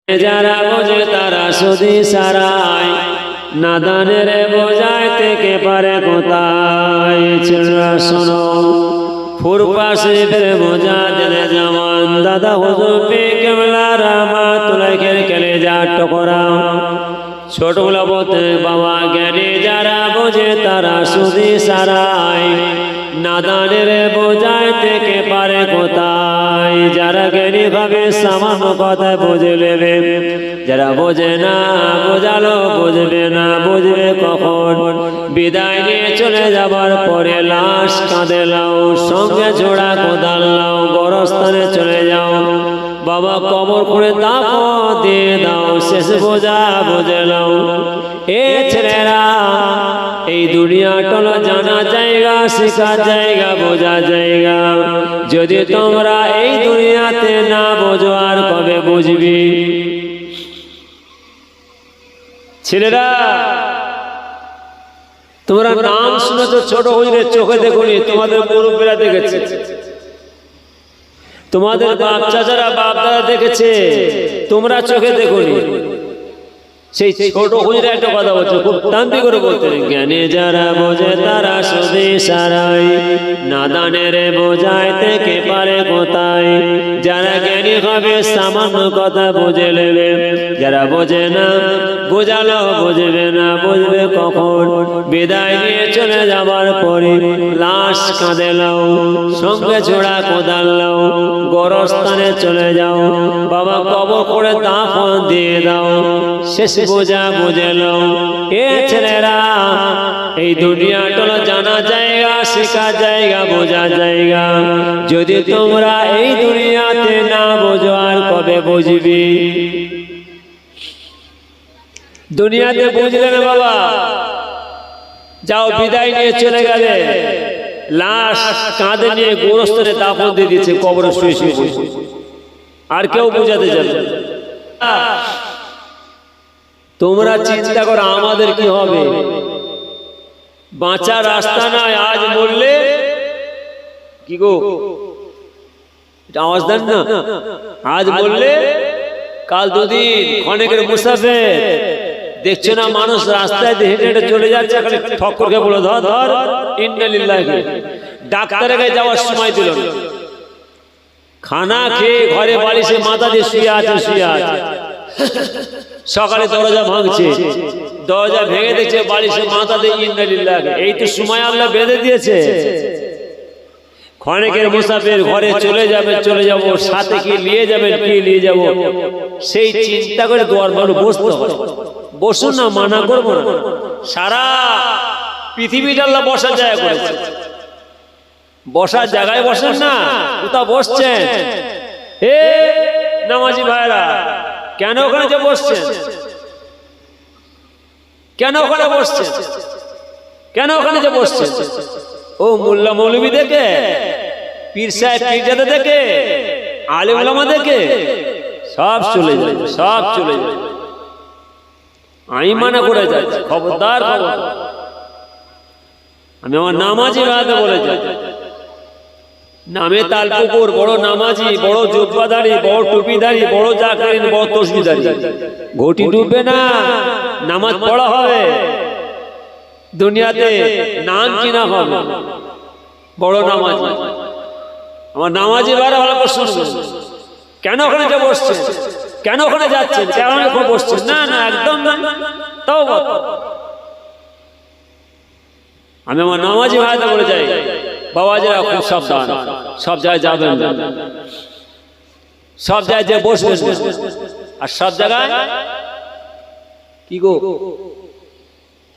যারা বোঝে তারা শুধু সারায়, নাদানের বোঝায় থেকে পারে কোথায়। ছেলেরা শোনো, ফুরপা শরীফের বোঝা দিলে যেমন দাদা হুজুর পে কেবলা রাহমাতুল্লাহির কলেজা টুকরা। ছোটগুলো বলতে বাবা জ্ঞানী যারা বোঝে তারা শুধু সারায়, নাদানের বোঝায় থেকে পারে কোথায়। যারা জ্ঞানী ভাবে সামান্য কথা বুঝে নেবে, যারা বোঝে না বোঝালো বুঝবে না, বুঝবে কখন। বিদায় নিয়ে চলে যাবার পরে লাশ কাঁদে লাও, সঙ্গে জোড়া কোদাল লাও, গোরস্থানে চলে যাও। বাবা কবর করে দাফন দিয়ে দাও, শেষ বোঝা বুঝে নাও। এ ছেলেরা, এই দুনিয়াটা হলো জানা জায়গা, শেখার জায়গা, বোঝা জায়গা। যদি তোমরা এই দুনিয়াতে না বোঝো আর কবে বুঝবি? ছেলেরা, তোমরা নাম শুনেছো ছোট হুজুরের, চোখে দেখুনি, তোমাদের মুরব্বীরা দেখেছে, তোমাদের বাপ চাচারা বাপ দাদা দেখেছে, তোমরা চোখে দেখুনি। সেই ছোট হুজুরের একটা কথা বলছে, খুব তান্ত্রিক করে বলতে, জ্ঞানী যারা বোঝে তারা শুধু সারায়, নাদানের বোঝায় থেকে পারে কোথায়। যারা জ্ঞানী হবে সামান্য কথা বুঝে নেবে, যারা বোঝে না বোঝালো বুঝবে না, বুঝবে কখন। বিদায় নিয়ে চলে যাবার পরে লাশ কাঁদে লাও, সঙ্গে ছোড়া কোদাল লাও, গোরস্থানে চলে যাও। বাবা কবর করে দাফন দিয়ে দাও, শেষ বোঝা বুঝে নাও। এ ছেলেরা, এই দুনিয়াটা হলো জানা জায়গা, শেখা জায়গা, বোঝা জায়গা। যদি তোমরা এই দুনিয়াতে না বোঝো আর কবে বুঝবি? দুনিয়াতে বুঝলে না বাবা, যাও বিদায় নিয়ে চলে গেলে, লাশ কাঁধে নিয়ে গোরস্থানে দাফন দিয়ে দিচ্ছে, কবরে শুয়ে শুয়ে, আর কেউ বোঝাতে যাবে। তোমরা চিন্তা করো আমাদের কি হবে? বাঁচার রাস্তা নাই, আজ মরলে কি গো, এটা আওয়াজ দেন না, আজ মরলে কাল দুদিন অনেকের মুসাফির। দেখছো না মানুষ রাস্তায় হেঁটে হেঁটে চলে যাচ্ছে, ঠক্কর খেয়ে বলে ধর ধর, ইন্না লিল্লাহি। ডাক্তারের কাছে যাওয়ার সময় দিল না, খানা খেয়ে ঘরে বালিশে মাথা দিয়ে শুয়ে আছে, শুয়ে আছে। সকালে দরজা ভাঙছে, দরজা ভেঙে দেখছে বালিশে মাথা দিয়ে ইন্না লিল্লাহি। এই তো সময় আল্লাহ বেঁধে দিয়েছে। অনেকের মুসাফির ঘরে চলে যাবে, চলে যাব, সাথে কি নিয়ে যাবেন, কি নিয়ে যাব, সেই চিন্তা করে দোয়ার ভালো বসতে হয়। বসুন না, মানা করবো না। সারা পৃথিবীটা আল্লাহ বসার জায়গা করেছে, বসার জায়গায় বসেন না, কোথাও বসছেন? এ নামাজি ভাইরা, কেন ওখানে যে বসছেন? কেন ওখানে বসছেন? কেন ওখানে যে বসছেন? ও মোল্লা মৌলবী দেখে, পীর সাহেব পীরজাদা দেখে, আলেম ওলামা দেখে সব চলে যায়, সব চলে যায়। আমি মানা করে যাচ্ছি, খবরদার খবর। আমি আমার নামাজি ভাইদের বলে যাই, নামে তালপুকুর, বড় নামাজি, বড় জুব্বাদারি, বড় টুপিদারি, বড় জাকিরিন, বড় তসবিদারি, ঘটি ডুববে না, নামাজ পড়া হবে। দুনিয়াতে নাম কিনা হবে বড় নামাজি। আমার নামাজি ভাইরা ভালো করে শুনবেন, কেন ওখানে যে বসছেন, কেন ওখানে যাচ্ছেন, কেন ওখানে বসছেন? না না, একদম না। তাও আমি আমার নামাজি ভাইদের বলে যাই, বাবাজিরা খুব সাবধান, সব জায়গায় যাবেন না, সব জায়গায় যে বসবেন, আর সব জায়গায় কি গো,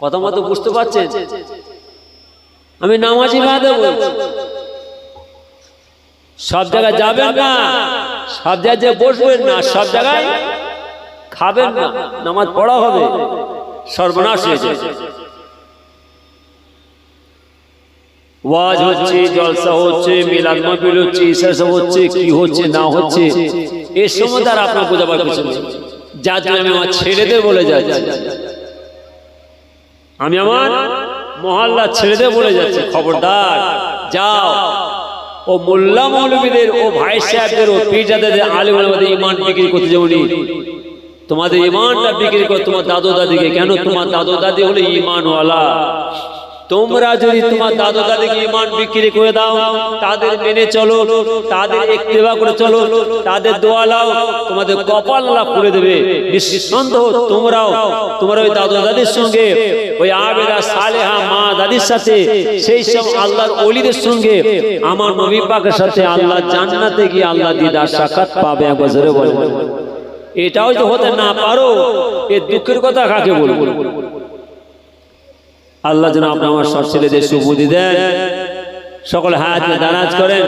কথা মতো বুঝতে পারছেন? আমি নামাজি ভাইদের বলছি, সব জায়গায় যাবেন না, সব জায়গায় যে বসবেন না, সব জায়গায় খাবেন না, নামাজ পড়া হবে, সর্বনাশ হয়ে যায়। ওয়াজ হচ্ছে, জলসা হচ্ছে, মিলাদ মাহফিল হচ্ছে, ইসা সব হচ্ছে, কি হচ্ছে না হচ্ছে এর সময় তার আপনার বোঝাবার কিছু নেই। যার জন্য আমি আমার ছেলেদের বলে যাচ্ছি, আমি আমার মহল্লা ছেলেদের বলে যাচ্ছি, খবরদার যাও, ও মোল্লা মৌলবীদের, ও ভাই সাহেবদের, ও পীরজাদাদের, আলেম ওলামাদের ঈমান বিক্রি করতে যাওনি। তোমাদের ইমানটা বিক্রি করো তোমার দাদু দাদিকে। কেন? তোমার দাদু দাদি হলো ইমানওয়ালা। তোমরা যদি তোমার দাদু দাদিকে ইমান বিক্রি করে দাও, তাদের মেনে চলো, তাদের ইত্তেবা করে চলো, তাদের দোয়া নাও, তোমাদের কপাল আল্লাহ খুলে দেবে। নিঃসন্দেহ তোমরা ওই দাদু দাদির সঙ্গে, ওই আবেদা সালেহা মা দাদির সাথে, সেই সব আল্লাহর ওলিদের সঙ্গে, আমার নবী পাকের সাথে আল্লাহ জান্নাতে গিয়ে আল্লাহ দিদার সাক্ষাৎ পাবে। একবার জোরে বলো। এটাও যদি হতে না পারো, এ দুঃখের কথা কাকে বলবো? আল্লাহ যেন আমার সব ছেলেদের সুবুদ্ধি দেন। সকল হায়াতে দারাজ করেন,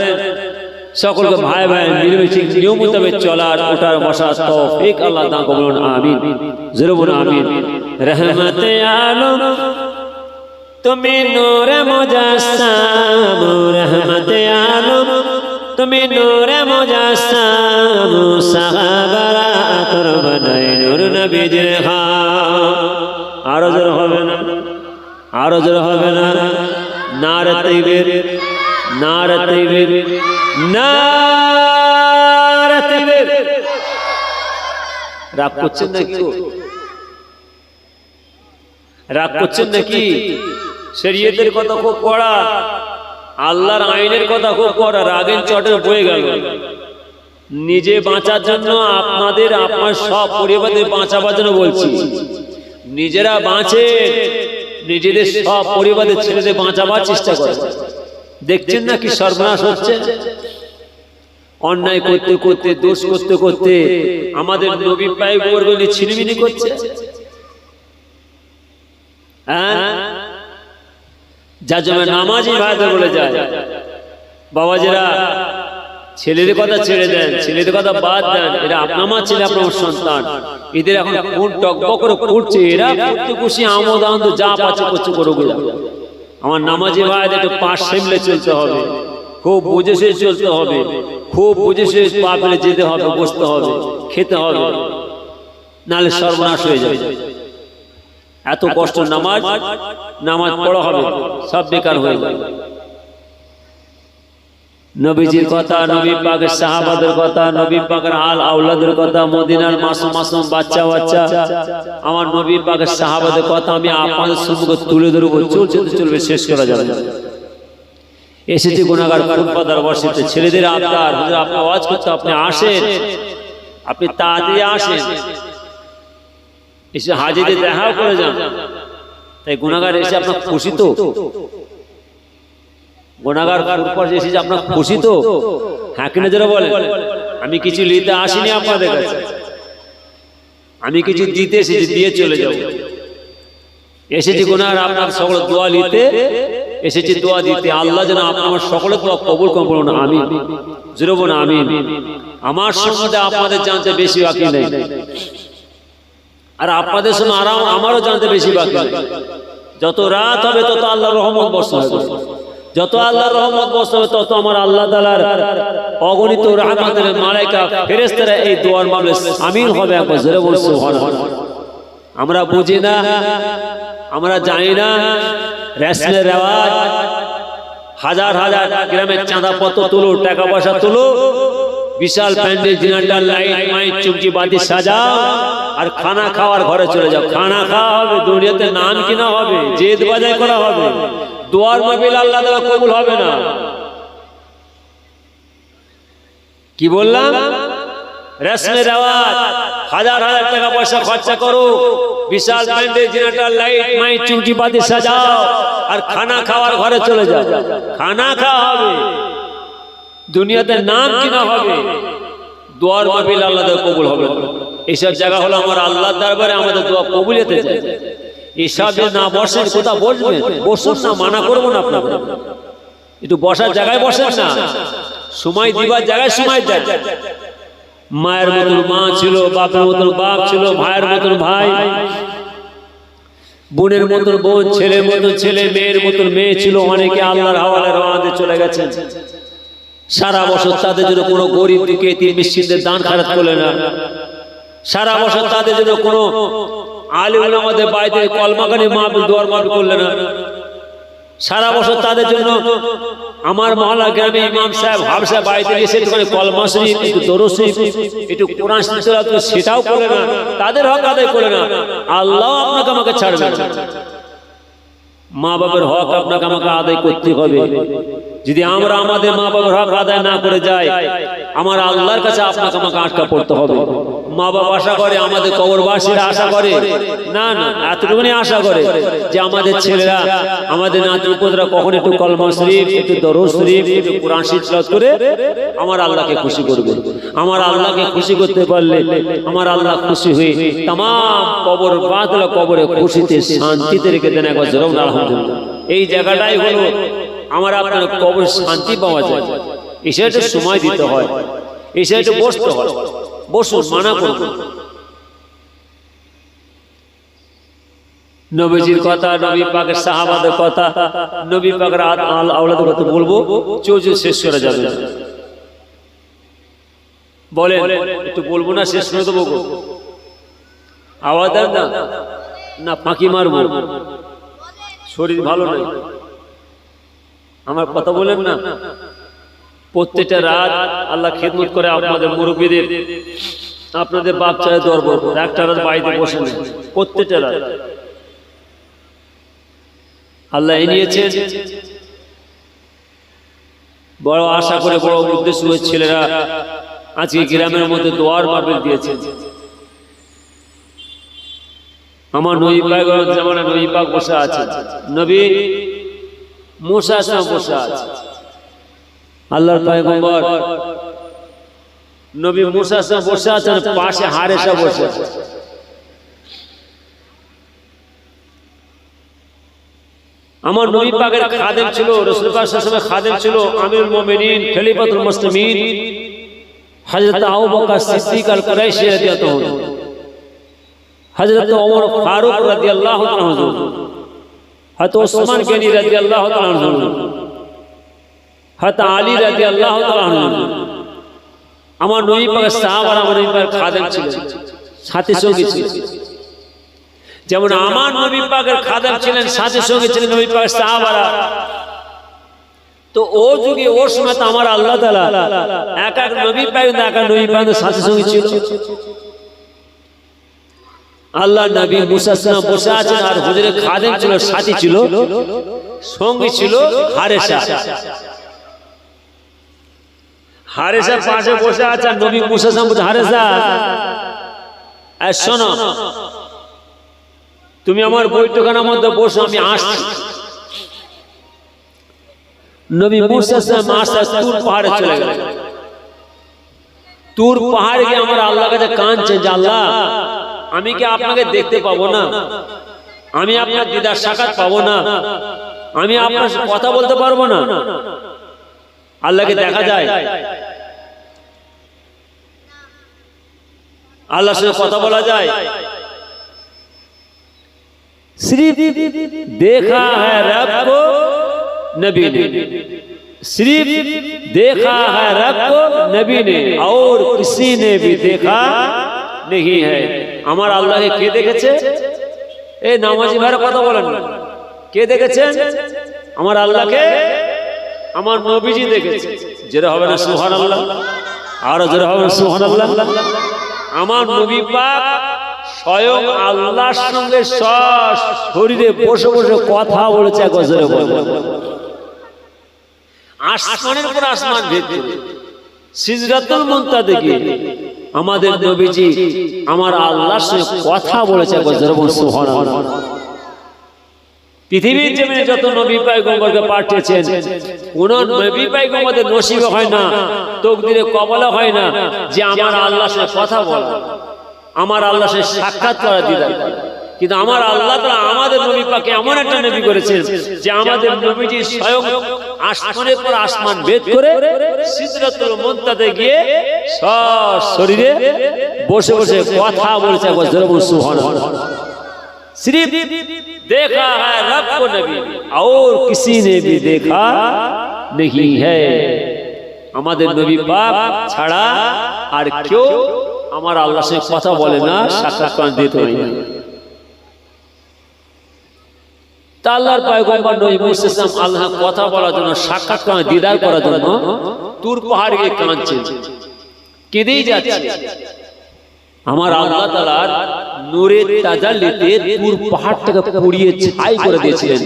সকলকে ভাই ভাই মিলেমিশে নিয়ম মোতাবেক চলার ওঠার বসার তৌফিক আল্লাহ দান করুন। আমিন। জোরে বলুন আমিন। রহমতে আলম তুমি নূরে মুজাসসাম, রহমতে আলম তুমি নূরে মুজাসসাম, সাহাবারা তোর বানাই নূর নবীজির খাম। আরো জোর হবে না, আরো জোর হবে না। নারে তাকবীর, নারে তাকবীর, নারে তাকবীর। রাগ করছেন নাকি? রাগ করছেন নাকি? শরীয়তের কথা খুব কড়া, আল্লাহর আইনের কথা খুব কড়া, রাগের চটে বয়ে গেল। নিজে বাঁচার জন্য আপনাদের আপনার সব পরিবারদের বাঁচাবার জন্য বলছি। নিজেরা বাঁচে, নিজেদের সব পরিবারের ছেলেদের বাঁচাবার চেষ্টা করে। দেখছেন না কি সর্বনাশ হচ্ছে? অন্যায় করতে করতে, দোষ করতে করতে আমাদের নবী পয়গম্বরকে ছিনিমিনি করছে। হ্যাঁ, যার জন্য নামাজি ভাইদের বলে যায়, বাবাজিরা ছেলেদের কথা ছেড়ে দেন, ছেলেদের কথা বাদ দেন। এরা আপনার ছেলে, আপনার সন্তান। এদের এখন কোন টকবক করে পড়ছে, এরা করতে খুশি আমোদ আনন্দ যা পাচ্ছে করছে করুক। আমার নামাজি ভাইদের একটু পাশ সামলে চলতে হবে, খুব বুঝে সে চলতে হবে, খুব বুঝে সে পা ফেলে যেতে হবে, বসতে হবে, খেতে হবে, নাহলে সর্বনাশ হয়ে যাবে। এত কষ্ট নামাজ পড়া হবে, সব বেকার হয়ে যাবে। নবীজির কথা, নবী পাকের সাহাবাদের কথা, নবী পাকের আল আওলাদের কথা, মদিনার মাসুম মাসুম বাচ্চা বাচ্চা আমার নবী পাকের সাহাবাদের কথা আমি আপনাদের সম্মুখে তুলে ধরবো। চলছে তো চলবে, শেষ করা যাবে না। এসেছে গুনাহগার ফুটপাতার বসিতে ছেলেদের আবদার, হুজুর আপনি ওয়াজ করতে আপনি আসেন, আপনি তাড়াতাড়ি আসেন, এসে হাজিদের দেখাও করে যান। তাই গুনাহগার এসে আপনার খুশি তো? গুনাহগার এসেছে আপনার খুশি তো? হ্যাঁ কিনা যারা বলে? আমি কিছু নিতে আসিনি আপনাদের কাছে, আমি কিছু দিতে এসেছি, দিয়ে চলে যাব। এসেছি গুনাহগার আপনার সকল দোয়া নিতে, এসেছি দোয়া দিতে। আল্লাহ যেন আপনার সকলের দোয়া কবুল করুন। আমিন। জোরে বলুন আমিন। আমার সম্বন্ধে আপনাদের জানতে বেশি বাকি নেই, আর আপনাদের সঙ্গে আমারও জানতে বেশি বাকি নেই। যত রাত হবে তত আল্লাহর রহমত বর্ষণ হবে, যত আল্লাহর রহমত বর্ষণ হবে তত আমার আল্লাহ তাআলার অগণিত রহমতের মালায়েকা ফেরেশতারা এই দোয়ার মামলায় আমিন হবে। একবার জোরে বলুন সুবহানাল্লাহ। আমরা বুঝি না, আমরা জানি না রেশমের রেওয়াজ, হাজার হাজার গ্রামের চাঁদাপত্র তুলো, টাকা পয়সা তুলো, বিশাল প্যান্ডেল, জেনারেটর, লাইট, মাইক, চুমকি বাতি সাজাও, আর খানা খাওয়ার ঘরে চলে যাও। খানা খাওয়া হবে, দুনিয়াতে নাম কিনা হবে, জেদ বাজাই করা হবে, দোয়ার মাহফিল আল্লাহ তাআলা কবুল হবে না। কি বললাম? রেশমের রেওয়াজ, হাজার হাজার টাকা পয়সা খরচা করো, বিশাল প্যান্ডেল, জেনারেটর, লাইট, মাইক, চুমকি বাতি সাজাও, আর খানা খাওয়ার ঘরে চলে যাও। খানা খাওয়া হবে, দুনিয়াতে নাম কিনা হবে, দোয়ার মাহফিল আল্লাহ তাআলা কবুল হবে। এইসব জায়গা হলো আমার আল্লাহর দরবারে আমাদের দোয়া কবুলিয়তে যায়। এইসব না বসেন, কোথা বসবেন? বসুন না, মানা করবো না আপনাদের, একটু বসার জায়গায় বসেন না, সময় দিবার জায়গায় সময় দেন। মায়ের মতন মা ছিল, বাপের মতন বাপ ছিল, ভাইয়ের মতন ভাই, বোনের মতন বোন, ছেলের মতন ছেলে, মেয়ের মতন মেয়ে ছিল। অনেকে আল্লাহর হাওয়ালে রওনা চলে গেছেন। সারা বছর তাদের জন্য কোনো গরিব দুঃখী এতিম মিসকিনদের দান খয়রাত করলেন না। সারা বছর তাদের জন্য কোনো আলেম ওলামাদের বাড়িতে কলমা কানে মাহফিল, দোয়ার মাহফিল করলেন না। সারা বছর তাদের জন্য আমার মহল্লা গ্রামে ইমাম সাহেব হাফ সাহেব বাড়িতে এসে একটুখানি কলমা শরীফ, একটু দরুদ শরীফ, একটু কোরআন শরীফ সেটাও করে না, তাদের হক আদায় করে না। আল্লাহ আপনাকে আমাকে ছাড়বে না। মা বাবার হক আপনাকে আমাকে আদায় করতে হবে। যদি আমরা আমাদের মা বাবার হক আদায় না করে যাই, আমার আল্লাহর কাছে আপনাকে আমাকে আটকা পড়তে হবে। মা বাবা আশা করে, আমাদের কবরবাসীরা আশা করে, না না এতটুকুনি আশা করে যে আমাদের ছেলেরা, আমাদের নাতিপুতরা কখন একটু কলমা শরীফ, একটু দরুদ শরীফ, একটু কোরআন শরীফ তেলাওয়াত করে আমার আল্লাহকে খুশি করবে। আমার আল্লাহকে খুশি করতে পারলে আমার আল্লাহ খুশি হয়ে তাম কবর বাদলা কবরে খুশিতে শান্তিতে রেখে দেন। একবার জোরে আলহামদুলিল্লাহ। এই জায়গাটাই হলো আমার আপনার কবর শান্তি পাওয়া যায়। এসে একটু সময় দিতে হয়, এসে একটু বসতে হয়, বসুন, মানা করুন। নবীজির কথা, নবী পাকের সাহাবাদের কথা, নবী পাকের আওলাদের কথা বলবো, চৌজুর শেষ করা যাবে না। বলেন একটু বলবো না, শেষ করে দেবো? আওয়াজ দেন না, না ফাঁকি মারবো? শরীর ভালো নাই, আমার কথা বলেন না। প্রত্যেকটা রাত আল্লাহ খেদমত করে আপনাদের মুরব্বীদের, আপনাদের বাপ চায় দরবার, একটা রাত বাড়িতে বসে নেই, প্রত্যেকটা রাত আল্লাহ নিয়েছেন। বড় আশা করে, বড় উদ্দেশ্য ছেলেরা আজকে গ্রামের মধ্যে দোয়ার মাহফিল দিয়েছেন। আমার নবী পাক জামানা নবী পাক বসে আছে, নবী মুসা বসে আছে, আল্লাহর পয়গম্বর নবী মুসা বসে আছেন, পাশে হারেসা বসে আছে। আমার নবী পাকের খাদেম ছিল, রাসূল পাক সাল্লাল্লাহু আলাইহি ওয়াসাল্লামের খাদেম ছিল আমিরুল মুমিনিন খলিফাতুল মুসলিমিন হযরত আবু বকর সিদ্দিক আল কুরাইশি রাদিয়াল্লাহু আনহু, হযরত ওমর ফারুক রাদিয়াল্লাহু তাআলা আনহু, হযরত ওসমান গনি রাদিয়াল্লাহু তাআলা আনহু, হযরত আলী রাদিয়াল্লাহু তাআলা আনহু। আমার নবী পাকের সাহাবারা আমার নবী পাকের খাদেম ছিলেন, সাথী সঙ্গী ছিলেন। যেমন আমার নবী পাকের খাদেম ছিলেন, সাথী সঙ্গী ছিলেন নবী পাকের সাহাবারা। তো ও যুগে ওর সময় তো আমার আল্লাহ তাআলা এক এক নবী পাক, এক এক নবী পাকের সাথী সঙ্গী ছিল। আল্লাহ নবী মুসা সাল্লাল্লাহু বসে আছেন, আর হুজুরের খাদেম ছিল, সাথী ছিল, সঙ্গী ছিল হারেসা। হারেসা পাশে বসে আছে, নবী মুসা সাল্লাল্লাহু হারেসা এই শোনো, তুমি আমার বৈঠকখানার মধ্যে বসো, আমি আসছি। নবী মুসা সাল্লাল্লাহু তুর পাহাড়ে চলে গেলেন। তুর পাহাড়ে গিয়ে আমার আল্লাহর কাছে কাঁদছে যে আল্লাহ, আমি কি আপনাকে দেখতে পাবো না? আমি আপনার দিদার সাক্ষাৎ পাবো না? আমি আপনার সাথে কথা বলতে পারবো না? আল্লাহকে দেখা যায়? আল্লাহর সাথে কথা বলা যায়? सिर्फ देखा है रब को नबी ने, सिर्फ देखा है रब को नबी ने, और किसी ने भी देखा नहीं है। আমার আল্লাহকে কে দেখেছে? এই নামাজি ভাইরা কথা বলেন না, কে দেখেছেন আমার আল্লাহকে? আমার নবীজি দেখেছে। যেটা হবে না সুবহানাল্লাহ, আর যেটা হবে না সুবহানাল্লাহ। আমার নবী পাক স্বয়ং আল্লাহর সঙ্গে শরীরে বসে বসে কথা বলেছে। একবার জোরে বলো, আসমানের উপর আসমান ভেদ করে সিজদাতুল মুনতাহা গিয়ে আমাদের নবীজি আমার আল্লাহর সঙ্গে কথা বলেছে। একবার জোরে বলো সুবহানাল্লাহ। পৃথিবীর জমিনে যত নবী পয়গম্বরকে পাঠিয়েছেন, কোন নবী পয়গম্বরদের নসিবে হয় না, তকদিরে কবলে হয় না যে আমার আল্লাহর সঙ্গে কথা বলা, আমার আল্লাহর সাথে সাক্ষাৎ করা দিদার। কিন্তু আমার আল্লাহ তাআলা আমাদের নবী পাককে এমন একটা নবী করেছেন যে আমাদের নবীজি স্বয়ং আসমানের পর আসমান ভেদ করে সিদরাতুল মুনতাহাতে গিয়ে শরীরে বসে বসে কথা বলেছে। একবার জোরে বলুন সুবহানাল্লাহ। सिर्फ देखा है रब को नबी और किसी ने भी देखा नहीं है। আমাদের নবী পাক ছাড়া আর কেউ আমার আল্লাহর সাথে কথা বলে না, সাক্ষাৎকার দিতে হয় না। তা আল্লাহর পয়গম্বর নবী মুসা সাল্লাল্লাহু আলাইহি ওয়াসাল্লাম আল্লাহ কথা বলার জন্য, সাক্ষাৎ করার দিদার করার জন্য তুর পাহাড়ে গিয়ে কাঁদছেন, কেঁদেই যাচ্ছে। আমার আল্লাহ তাআলার নূরের তাজাল্লিতে তুর পাহাড়টাকে পুড়িয়ে ছাই করে দিয়েছিলেন।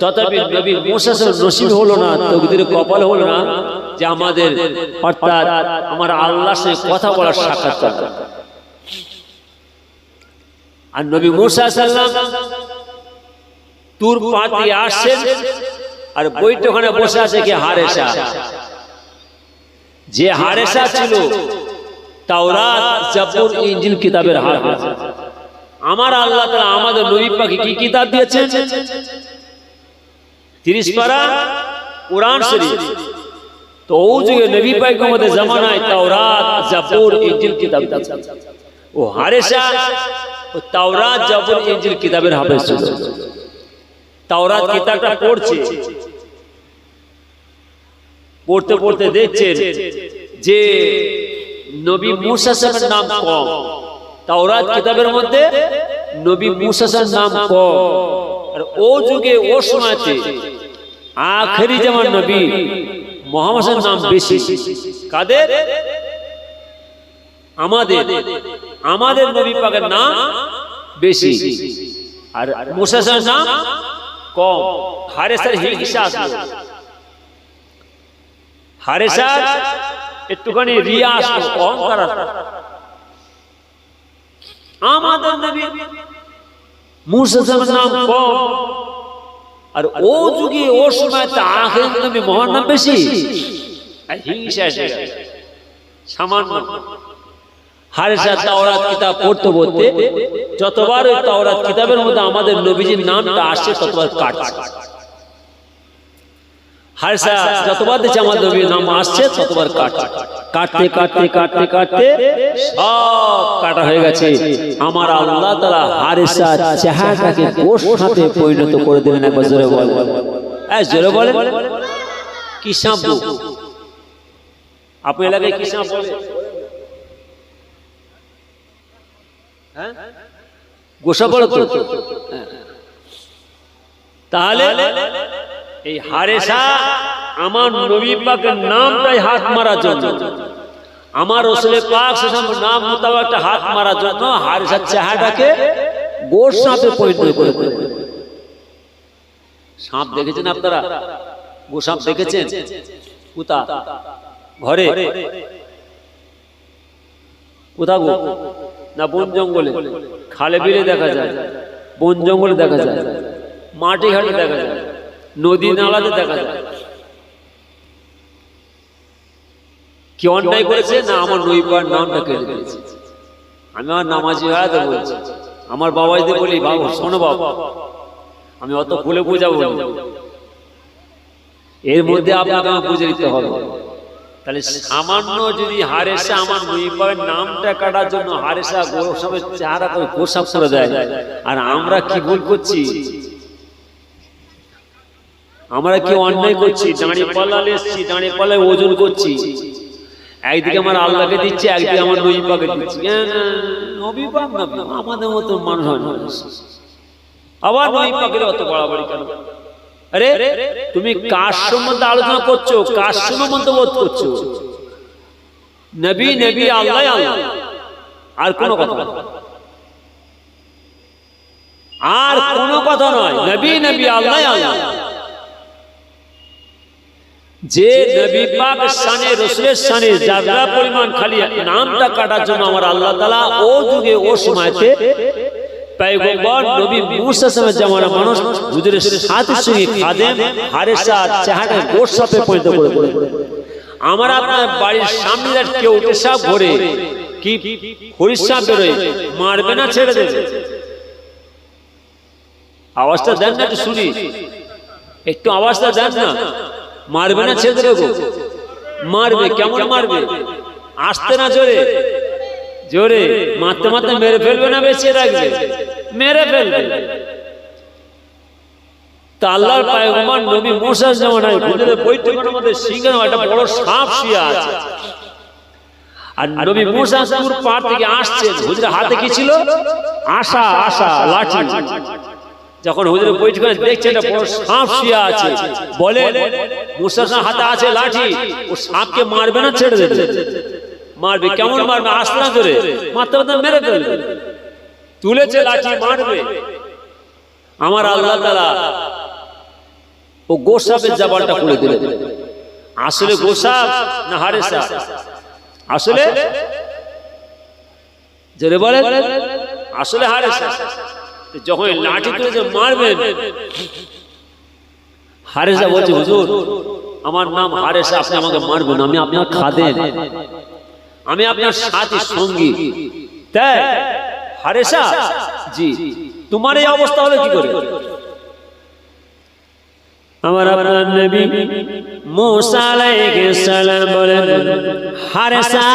তথাপি নবী মুসা সাল্লাল্লাহু নসিব হলো না, তকদিরে কপাল হলো না যে আমাদের অর্থাৎ আমার আল্লাহর সাথে কথা বলার সাক্ষাৎ করতে। আর নবী মুসা সাল্লাল্লাহু তুর পাহাড় দিয়ে আসছেন, আর বৈঠকখানে বসে আছে কি হারেসা, যে হারেসা ছিল তাওরাত, জাবুর, ইনজিল কিতাবের হাফেজ। আমার আল্লাহ তাআলা আমাদের নবী পাকে কি কিতাব দিয়েছেন? 30 পারা কোরআন শরীফ। তো ওই যুগে নবী পয়গম্বরের জামানায় তাওরাত, জাবুর, ইনজিল কিতাব দিয়েছেন। ও হারেসা ও তাওরাত, জাবুর, ইনজিল কিতাবের হাফেজ ছিল। তাওরাত কিতাবটা পড়ছে, পড়তে পড়তে দেখছেন যে নবী মুসা সাহেবের নাম কম, তাওরাত কিতাবের মধ্যে নবী মুসা সাহেবের নাম কম। আর ও যুগে ও সময়তে আখেরি জামান নবী মুহাম্মদের নাম বেশি। কাদের? আমাদের নবী পাকের নাম বেশি, আর মুসা সাহেবের নাম কম। হারেসার হিংসা আসলো, হারেসার একটুখানি রিয়া আসলো, অহংকার আসলো। আমাদের নবী মুসা সাহেবের নাম কম, আর ও যুগে ও সময় আখেরি নবী মুহাম্মদ নাম বেশি। হিংসা এসে গেল সামান্য। হারেসা তাওরাত কিতাব পড়তে পড়তে যতবার ওই তাওরাত কিতাবের মধ্যে আমাদের নবীজির নামটা আসছে ততবার কাটছে। হারেসা যতবার দেখছে আমাদের নবীর নাম আসছে ততবার কাটছে। কাটতে কাটতে কাটতে কাটতে সব কাটা হয়ে গেছে। আমার আল্লাহ তাআলা হারেসার চেহারাটাকে গোশত সাথে পরিণত করে দিলেন। একবার জোরে বলেন, জোরে বলেন। কি সাপ? আপনার এলাকায় কি সাপ বলে? গোসা বলে তো। তাহলে এই হারেসা আমার নবী পাকের নামটাই হাত মারার জন্য, আমার রাসূল পাক সাল্লাল্লাহু নাম মোতাবেক হাত মারার জন্য হারেসার চেহারাটাকে গোশ সাপে পরিণত করে দিল। সাপ দেখেছেন আপনারা? গোসাপ দেখেছেন? কোথা? ঘরে? কোথা গো? না বন জঙ্গলে? খালে বিলে দেখা যায়, বন জঙ্গলে দেখা যায়, মাটি ঘাটে দেখা যায়, নদী নালাতে দেখা যায়। কি অন্যায় করেছে? না আমার নবী পাকের নামটা কেড়ে দিয়েছে। আমি আমার নামাজি ভাইয়াতে বলছি, আমার বাবাইদের বলি, বাবা শোনো বাবা, আমি অত খুলে বোঝাবো না, এর মধ্যে আপনাকে আমার বুঝে দিতে হবে। তাহলে সামান্য যদি হারেসা আমার নবী পাকের নামটা কাটার জন্য হারেসা গোসাপের চেহারা করে গোসাপ করে দেয়, আর আমরা কি ভুল করছি? আমরা কি অন্যায় করছি? দাঁড়িয়ে পাল্লা এসছি, দাঁড়িয়ে পাল্লায় ওজন করছি, একদিকে আমার আল্লাহকে দিচ্ছি, একদিকে আমার নবী পাকে দিচ্ছি। নবী পাক না, আমাদের মতো মানুষ হয় না। আবার নবী পাকের অত বাড়াবাড়ি কেন? আরে তুমি কার সম্বন্ধে আলোচনা করছো? কার সম্বন্ধে মন্তব্য করছো? নবী নবী, আল্লাহ আল্লাহ, আর কোনো কথা নয়, আর কোনো কথা নয়। নবী নবী, আল্লাহ আল্লাহ। যে নবী পাক শানে, রাসূলের শানে যারা পরিমাণ খালি নামটা কাটার জন্য আমার আল্লাহ তাআলা ও যুগে ও সময়তে পয়গম্বর নবী মুসা সাহেবের জামানা মানুষ হুজুরের সাথে সঙ্গে খাদেম হারেসা চেহারা গোশাপে পরিণত করে দিল। আমার আপনার বাড়ির সামনে কেউ পেশাব ভরে কি হরিষা বেরোয়, মারবে না ছেড়ে দেবে? আওয়াজটা দেন না, একটু শুনি, একটু আওয়াজটা দেন না। মারবে না ছেড়ে দেবে? মারবে। কেমন মারবে? আসতে না জোরে জোরে, মারতে মারতে মেরে ফেলবে না বেঁচে রাখবে? মেরে ফেলবে। তা আল্লাহর পয়গম্বর নবী মুসার জামানায় হুজুরের বৈঠকের মধ্যে সিংহের একটা বড় সাপ শুয়ে আছে, আর নবী মুসা তুর পাহাড় থেকে আসছে। হুজুরের হাতে কি ছিল? আশা, আশা লাঠি। যখন হুজুরের বৈঠকে দেখছে একটা বড় সাপ শুয়ে আছে, বলে মুসার হাতে আছে লাঠি, ও সাপকে মারবে না ছেড়ে দেবে? মারবে। কেমন মারবে? আস্তে ধরে মাথা মাথা মেরে ফেলবে। তুলেছে লাঠি, মারবে। আমার আল্লাহ তাআলা ও গোসাপের জবানটা খুলে দিলেন। আসলে গোসাপ না হারেসা? আসলে জোরে বলে, আসলে হারেসা। যখন লাঠি তুলে মারবেন, হারেসা বলছে, হুজুর আমার নাম হারেসা, আপনি আমাকে মারবেন, আমি আপনার খাদেম, আমি আপনার সাথী সঙ্গী। তাই হারেসা, জি, তোমার এই অবস্থা হলো কি করে? আমার আপনার নবী মুসা আলাইহিস সালাম বলেন, হারেসা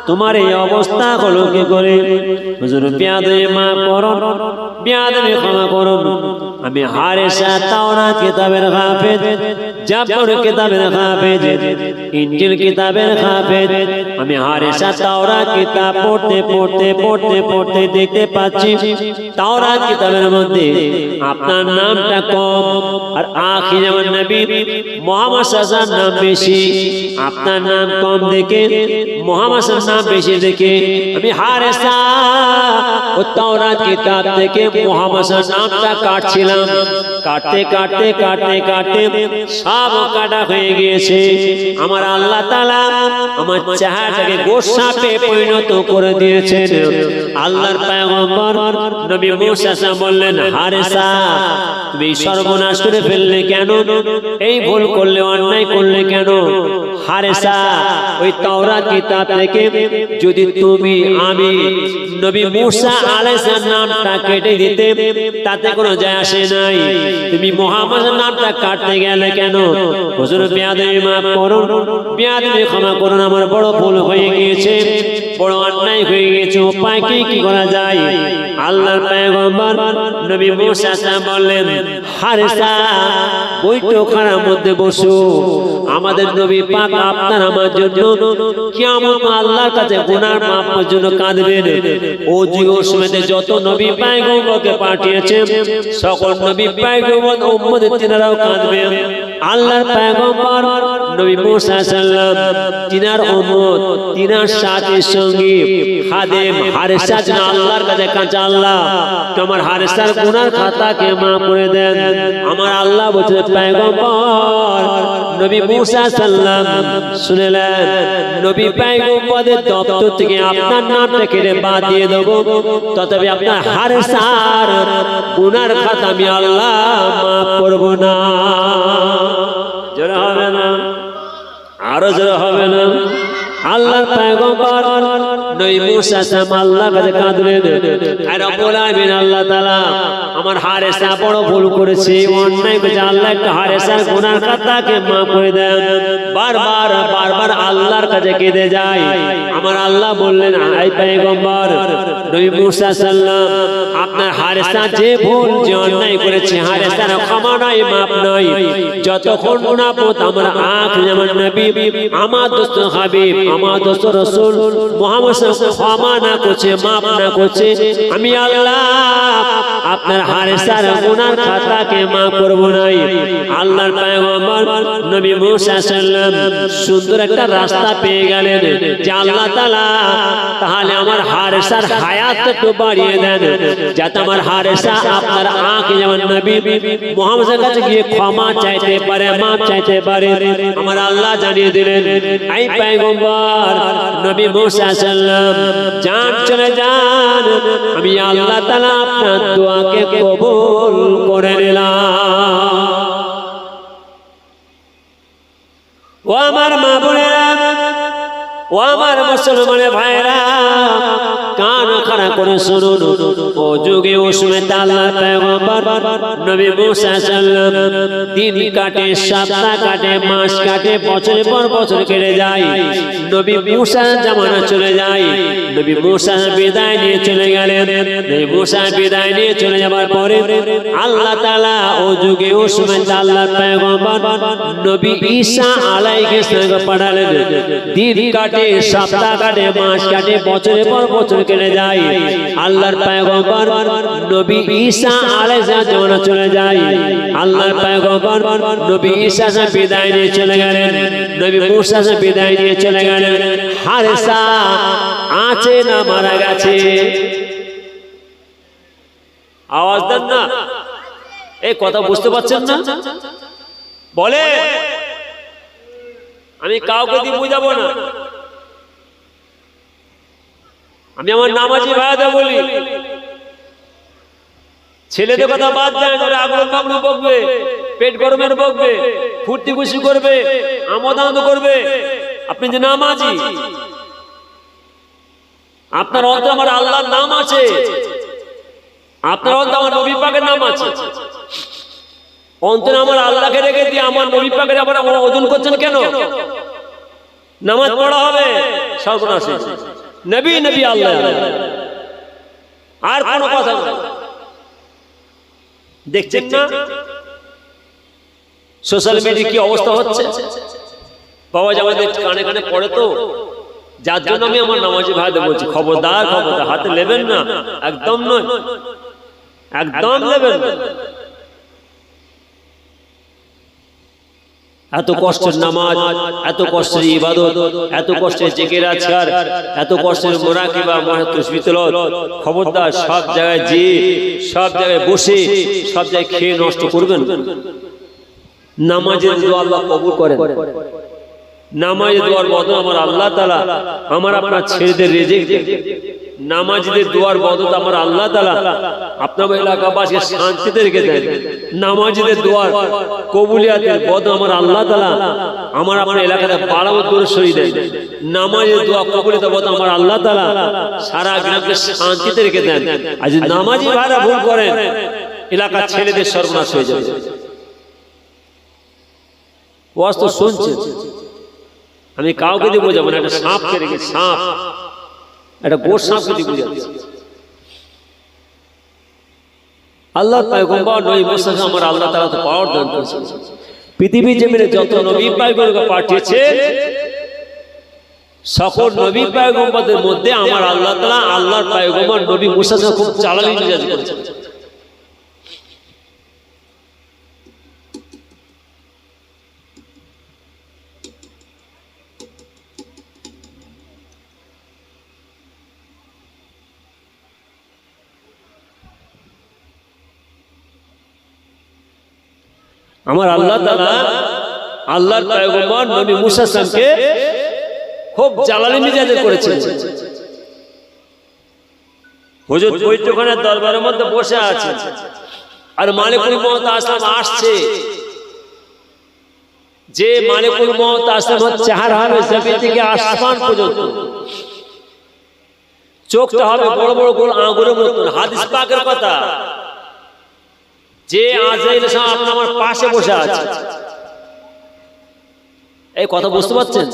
তোমার এই অবস্থা হলো কি করে? হুজুর বিয়াদবি মাফ করুন, বিয়াদবি ক্ষমা করুন, আমি হারেসা তাওরাত কিতাবের হাফেজ, জাবর কিতাবের হাফেজ, ইনজিল কিতাবের হাফেজ। আমি হারেসা তাওরাত কিতাব পড়তে পড়তে পড়তে পড়তে দেখতে পাচ্ছি তাওরাত কিতাবের মধ্যে আপনার নামটা কম, আর আখির আমার নবী মুহাম্মদ সাল্লাল্লাহু আলাইহি ওয়াসাল্লাম নাম বেশি। আপনার নাম কম দেখে মুহাম্মদ সাল্লাল্লাহু আলাইহি ওয়াসাল্লাম বেশি দেখে আমি হারেসা ও তাওরাত কিতাব থেকে মুহাম্মদ সাল্লাল্লাহু আলাইহি ওয়াসাল্লাম নামটা কাটছিলাম। কাটতে কাটতে কাটতে কাটতে সব কাটা হয়ে গিয়েছে। আমার আল্লাহ তাআলা আমার চেহারাটাকে গোসাপে পরিণত করে দিয়েছেন। আল্লাহর পয়গম্বর নবী মুসা সাল্লাল্লাহু আলাইহি ওয়াসাল্লাম বললেন, হারেসা তুমি সর্বনাশ করে ফেললে কেন? এই ভুল করলে, অন্যায় করলে কেন? হারেসা ওই তাওরাত কিতাব থেকে যদি তুমি আমি নবী মুসা আলাইহিস সালাম নামটা কেটে দিতে, তাতে কোনো যায় আসে নাই। তুমি মুহাম্মদের নামটা কাটতে গেলে কেন? হুজুর বিয়াদবি মাফ করুন, বিয়াদবি ক্ষমা করুন, আমার বড় ভুল হয়ে গিয়েছে, বড় অন্যায় হয়ে গিয়েছে। উপায় কি করা যায়? আল্লাহর পয়গম্বর নবী মুসা সাল্লাল্লাহু আলাইহি ওয়াসাল্লাম বললেন, হারেসা বৈঠকখানার মধ্যে বসো, আমাদের নবী পাক আপনার আমার জন্য কিয়ামত আল্লাহর কাছে গুনাহ মাফের জন্য কাঁদবেন। ও যুগসমেতে যত নবী পয়গম্বরকে পাঠিয়েছেন, সকল নবী পয়গম্বর উম্মতের তিনারাও কাঁদবেন। আল্লাহর পয়গম্বর নবী মুসা সাল্লাল্লাহু আলাইহি ওয়াসাল্লাম, তিনার উম্মত, তিনার সাথী সঙ্গী খাদেম হারেসা যেন আল্লাহর কাছে কাঁদে, আল্লাহ তোমার হারেসার গুনার খাতাকে মাফ করে দেন। আমার আল্লাহ বলছে, পয়গম্বর নবী মুসা সাল্লাল্লাহু আলাইহি ওয়াসাল্লাম শুনলেন, নবী পয়গম্বরদের দপ্তর থেকে আপনার নামটা কেটে বাদ দিয়ে দেব, তবে আপনার হারেসার গুনার খাতা আমি আল্লাহ মাফ করব না। জোরে হবে না? আরো জোরে হবে না? আল্লাহর পয়গম্বর নবী মুসা সাল্লাল্লাহু আল্লাহর কাছে কাঁদলেন, আর রব্বুল আলামিন আল্লাহ তাআলা আমার হারেসা বড় ভুল করেছে, অন্যায় করেছে, আল্লাহ একটু হারেসার গুনার খাতাকে মাফ করে দেন। বারবার বারবার আল্লাহর কাছে কেঁদে যায়। আমার আল্লাহ বললেন, আই পয়গম্বর নবী মুসা সাল্লাল্লাহু আলাইহি ওয়াসাল্লাম, আপনার হারেসা যে ভুল যে অন্যায় করেছে, হারেসার ক্ষমা নাই, মাফ নাই। যতক্ষণ না পর্যন্ত আমার আখির আমার নবী, আমার দোস্ত হাবিব, আমার দোস্ত রাসূল মুহাম্মদ সাল্লাল্লাহু আলাইহি ওয়াসাল্লাম ক্ষমা না করছে, মাফ না করছে, আমি আল্লাহ আপনার হারেসার গুনার খাতাকে মাফ করব না। আল্লাহর পয়গম্বর নবী মুসা সাল্লাল্লাহু আলাইহি ওয়াসাল্লাম সুন্দর একটা রাস্তা পেয়ে গেলেন যে আল্লাহ তাআলা তাহলে আমার হারেসার হায়াত একটু বাড়িয়ে দেন, যাতে আমার হারেসা আপনার আখির যেমন নবী মুহাম্মদের কাছে গিয়ে ক্ষমা চাইতে পারে, মাফ চাইতে পারে। আমার আল্লাহ জানিয়ে দিলেন, এই পয়গম্বর নবী মুসা সাল্লাল্লাহু আলাইহি ওয়াসাল্লাম যান, চলে যান, আমি আল্লাহ তাআলা আপনার দোয়াকে কবুল করে নিলাম। ও আমার মা বোনেরা, ও আমার মুসলমানের ভাইরা, কান খাড়া করে শুনুন। ও যুগে ও সময় আল্লাহর পয়গম্বর নবী মুসা সাল্লাল্লাহু আলাইহি ওয়াসাল্লাম দিন কাটে, সপ্তাহ কাটে, মাস কাটে, বছরের পর বছর কেটে যায়। নবী মুসা জামানা চলে যায়। নবী মুসা বিদায় নিয়ে চলে গেলেন। নবী মুসা বিদায় নিয়ে চলে যাবার পরে আল্লাহ তাআলা ও যুগে ও সময় আল্লাহর পয়গম্বর নবী ঈসা আলাইহিস সালাম পাঠালেন। দিন কাটে, কাটে, সপ্তাহ কাটে, মাস কাটে, বছরের পর বছর কেটে যায়। আল্লাহর পয়গম্বর নবী ঈসা আলাইহিস সালাম চলে যায়। আল্লাহর পয়গম্বর নবী ঈসা বিদায় নিয়ে চলে গেলেন, নবী মুসা বিদায় নিয়ে চলে গেলেন। হারেসা আছে না মারা গেছে? আওয়াজ দেন না, এই কথা বুঝতে পারছেন না? বলে আমি কাউকে দিয়ে বুঝাবো না, আমি আমার নামাজি ভাইদের বলি, ছেলেদের কথা বাদ দেন, ওরা আগ্রহ মাগরু বকবে, পেট গরমের বকবে, ফুর্তি খুশি করবে, আমোদ আনন্দ করবে। আপনি যে নামাজি, আপনার অন্তরে আমার আল্লাহর নাম আছে, আপনার অন্তরে আমার নবী পাকের নাম আছে। অন্তরে আমার আল্লাহকে রেখে দিয়ে আমার নবী পাকের আবার ওজন করছেন কেন? নামাজ পড়া হবে, সর্বনাশ। নবী নবী আল্লাহ, আর কোনো কথা না। দেখছেন না সোশ্যাল মিডিয়া কি অবস্থা হচ্ছে? বাবা আমাদের কানে কানে পড়ে তো, যার জন্য আমি আমার নামাজি ভাইদের বলছি, খবরদার খবরদার, হাতে নেবেন না, একদম নয়, একদম নেবেন না। এত কষ্টের নামাজ, এত কষ্টের ইবাদত, এত কষ্টের জিকির আজকার, এত কষ্টের মুরাকিবা তাসবিহ তিলাওয়াত, খবরদার সব জায়গায় যে সব জায়গায় বসে সব জায়গায় খেয়ে নষ্ট করবেন। নামাজের দোয়া আল্লাহ কবুল করেন। নামাজের দোয়ার বদলে আমার আল্লাহ তাআলা আমার আপনার ছেলেদের রিজিক দেন। নামাজীদের দোয়ার বদলে আমার আল্লাহ তাআলা আপনার এলাকাবাসীকে শান্তিতে রেখে দেন। নামাজীদের দোয়ার কবুলিয়াতের বদলে আমার আল্লাহ তাআলা আমার আপনার এলাকাতে বাড়াও দূরে সরিয়ে দেন। নামাজের দোয়া কবুলিয়াতের বদলে আমার আল্লাহ তাআলা সারা গ্রামকে শান্তিতে রেখে দেন। আজ নামাজী ভাইরা ভুল করেন, এলাকার ছেলেদের সর্বনাশ হয়ে যাবে। ওয়াজ তো শুনছেন, আমি কাউকে দিয়ে বোঝাবো না। একটা সাপকে রেখে, সাপ একটা গোর সাপকে দিয়ে বোঝাচ্ছি। আল্লাহ পয়গম্বর নবী মুসা আমার আল্লাহ তাআলা তো পাওয়ার দান করেছেন। পৃথিবীর জমিনে যত নবী পয়গম্বরকে পাঠিয়েছে, সকল নবী পয়গম্বরদের মধ্যে আমার আল্লাহ তাআলা আল্লাহর পয়গম্বর নবী মুসা খুব চালাকি মিজাজ করেছেন। আমার আল্লাহ তাআলা আল্লাহর পয়গম্বর নবী মুসা সামকে খুব জালালি মিজাজে করেছেন। হুজুর বৈঠকখানার দরবারের মধ্যে বসে আছে, আর মালিকুল মউত আসলাম আসছে। যে মালিকুল মউত আসলাম চেহারা হবে জমিন থেকে আসমান পর্যন্ত, চোখটা হবে বড় বড় গোল আঙ্গুরের মতন। হাদিস পাকের কথা, যে আজরাইল সাহেব আমার পাশে বসে আছে। এই কথা বুঝতে পারছেন?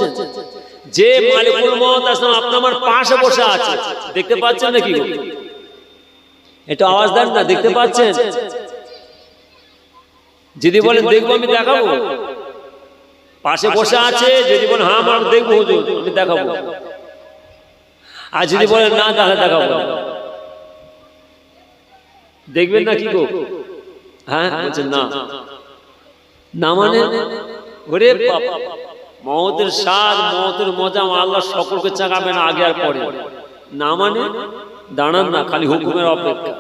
যে মালিকুল মউত আসলাম আপনি আমার পাশে বসে আছে, দেখতে পাচ্ছেন নাকি? একটু আওয়াজ দেন না, দেখতে পাচ্ছেন? যদি বলেন দেখবো, আমি দেখাবো। পাশে বসে আছে, যদি বলেন হ্যাঁ আমি দেখবো হুজুর, আমি দেখাবো। আর যদি বলেন না তাহলে দেখাবো। দেখবেন না কি গো? হ্যাঁ বলছেন না, না মানে ওরে বাবা, মওতের স্বাদ, মওতের মজা আল্লাহ সকলকে চাকাবে না, আগে আর পরে। না মানে দাঁড়ান না, খালি হুকুমের অপেক্ষা।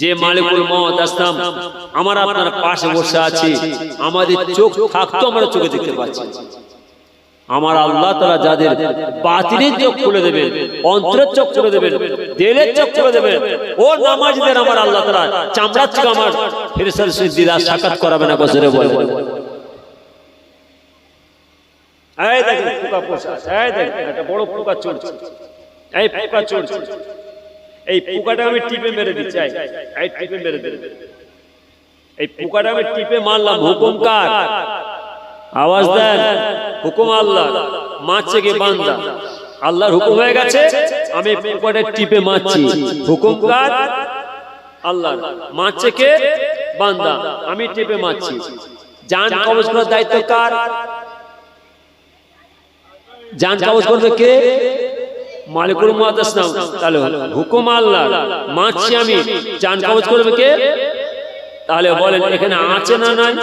যে মালিকুল মউত আসলাম আমার আপনার পাশে বসে আছে, আমাদের চোখ থাকতো আমরা চোখে দেখতে পাচ্ছি। আমার আল্লাহ তাআলা যাদের বাতিলের চোখ খুলে দেবেন, অন্তরের চোখ খুলে দেবেন, দিলের চোখ খুলে দেবেন, ও নামাজীদের আমার আল্লাহ তাআলা চামড়ার চোখ আমার ফেরেশতার দিদার সাক্ষাৎ করাবে না। বছরে বলে এই দেখেন পোকা পোষা, এই দেখেন একটা বড় পোকা চলছে, এই পোকা চলছে, এই পোকাটা আমি টিপে মেরে দিচ্ছি, এই টিপে মেরে দেব। এই পোকাটা আমি টিপে মারলাম, হুকুম কার? আওয়াজ দেন, হুকুম আল্লাহ। মারছে কে? বান্দা। আল্লাহর হুকুম হয়ে গেছে, আমি পোকাটা টিপে মারছি, হুকুম কার? আল্লাহ। মারছে কে? বান্দা, আমি টিপে মারছি। জান কবজ করার দায়িত্ব কার? জান কবজ করবে কে? মালিকুল মুত আসলাম। তাহলে হুকুম আল্লাহ, মানছি আমি, জান কবজ করবে কে? তাহলে বলেন এখানে আছে না নাই?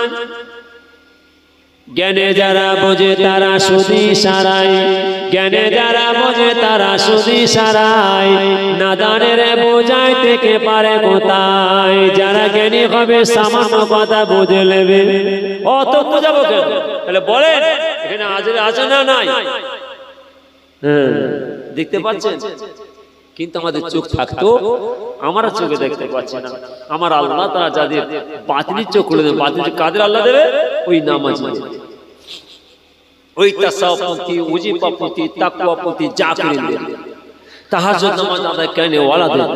জ্ঞানে যারা বোঝে তারা শুধু সারাই, জ্ঞানে যারা বোঝে তারা শুধু সারাই, নাদানের বোঝাই থেকে পারে কোথায়? যারা জ্ঞানী হবে সামান্য কথা বুঝে নেবে। অত বোঝাবো কেন? তাহলে বলেন এখানে আছে না নাই? দেখতে পাচ্ছেন? কিন্তু আমাদের চোখ থাকতো, আমরা চোখে দেখতে পাচ্ছি না। আমার আল্লাহ তাআলা যাদের বাতিলের চোখ খুলে দেবে, বাতিল কাদের আল্লাহ দেবে? ওই নামাজি, ওই তাসাউফি, ওয়াজিফাপতি, তাকওয়াপতি, জাকিরিন দেবে, তাহাজ্জুদ নামাজ আদায় করে ওয়ালাদের,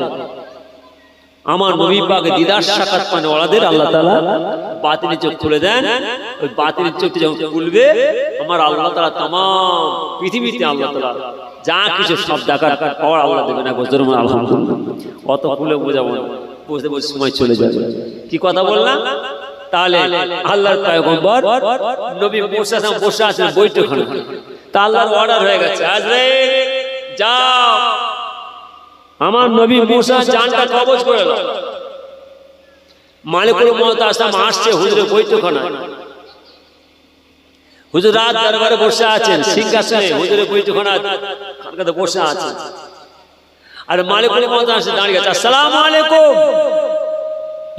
আমার নবী পাক দিদার সাক্ষাৎ পানে ওয়ালাদের আল্লাহ তাআলা বাতিলের চোখ খুলে দেন। ওই বাতিলের চোখটি যখন খুলবে, আমার আল্লাহ তাআলা तमाम পৃথিবীতে আল্লাহ তাআলা যা কিছু সব দেখার পাওয়ার আল্লাহ দেবেন। আলহামদুলিল্লাহ। অত খুলে বোঝাবো না, বুঝতে বুঝতে সময় চলে যাবে। কি কথা বললাম? তাহলে আল্লাহর পয়গম্বর নবী মুসা বসে আছেন বৈঠকখানে, তা আল্লাহর অর্ডার হয়ে গেছে, আজরাইল যাও আমার নবী মুসা জানটা কবজ করে দাও। মালিকুল মুত আসলাম আসছে হুজুরের বৈঠকখানায়। হুজুর রাত দরবারে বসে আছেন সিংহাসনে, হুজুরের বৈঠকখানায় বসে আছেন। আর মালিকুল মুত আসে দাঁড়িয়ে গেছে, আসসালামু আলাইকুম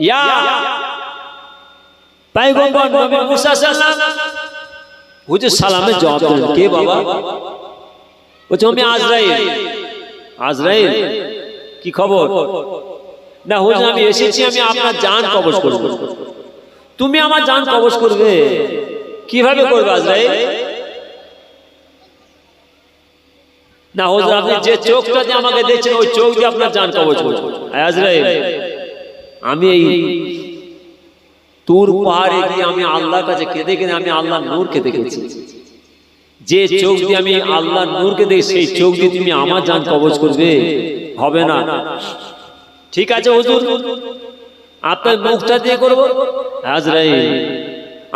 ইয়া পয়গম্বর নবী মুসা সাল্লাল্লাহু। হুজুর সালামের জবাব দিলেন, কে বাবা? বলছে আমি আজরাইল। আজরাইল, কি খবর? না হুজুর আমি এসেছি, আমি আপনার জান কবজ করব। তুমি আমার জান কবজ করবে? কিভাবে করবে আজরাইল? না হুজুর আপনি যে চোখটা দিয়ে আমাকে দেখছেন ওই চোখ দিয়ে আপনার জান কবজ করব। আজরাইল আমি এই তুর পাহাড়ে গিয়ে আমি আল্লাহর কাছে কেঁদে কেঁদে আমি আল্লাহর নূরকে দেখেছি। যে চোখ দিয়ে আমি আল্লাহর নূরকে দেখি সেই চোখ দিয়ে তুমি আমার জান কবজ করবে? হবে না। ঠিক আছে হুজুর, আপনার মুখটা দিয়ে করব। আজরাইল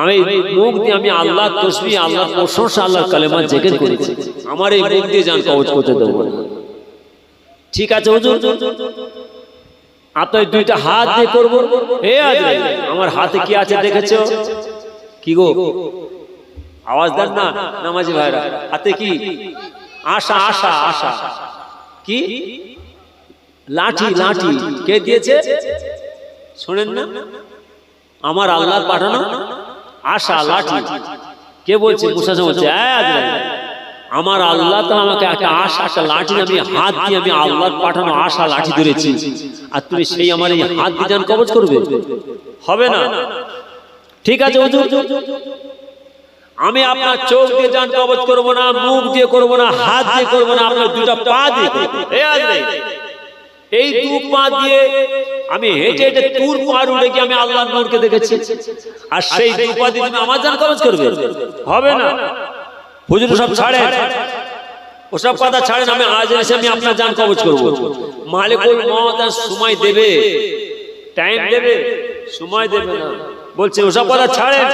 আমি মুখ দিয়ে আমি আল্লাহর তাসবিহ, আল্লাহর প্রশংসা, আল্লাহর কালেমা জিকির করেছি, আমার এই মুখ দিয়ে জান কবজ করতে দেব না। ঠিক আছে হুজুর, আপনার দুইটা হাত দিয়ে করব। হে আজরাইল আমার হাতে কি আছে দেখেছো? কি গো আওয়াজ দেন না নামাজি ভাইরা, হাতে কি? আশা আশা আশা। কি? লাঠি। লাঠি কে দিয়েছে? শুনেন না, আমার আল্লাহর পাঠানো আশা, লাঠি। কে বলছে? মুসা বলছে, আমার আল্লাহ তো আমাকে একটা আশা, একটা লাঠি, আমি হাত দিয়ে আমি আল্লাহর পাঠানো আশা লাঠি ধরেছি, আর তুমি সেই আমার এই হাত দিয়ে জান কবজ করবে? হবে না। ঠিক আছে হুজুর, আমি আপনার চোখ দিয়ে জান কবজ করব না, মুখ দিয়ে করব না, হাত দিয়ে করব না, আপনার দুটো পা দিয়ে করব। এই দু পা দিয়ে আমি হেঁটে হেঁটে তুর পাহাড় উঠে গিয়ে আমি আল্লাহর নূরকে দেখেছি, আর সেই দু পা দিয়ে তুমি আমার জান কবজ করবে? হবে না। হুজুর সব ছাড়েন, ওসব কথা ছাড়েন, আমি আজ এসে আমি আপনার জান কবজ করব। মালিকুল মুত সময় দেবে, টাইম দেবে, সময় দেবে না। বলছে ওসব কথা ছাড়েন,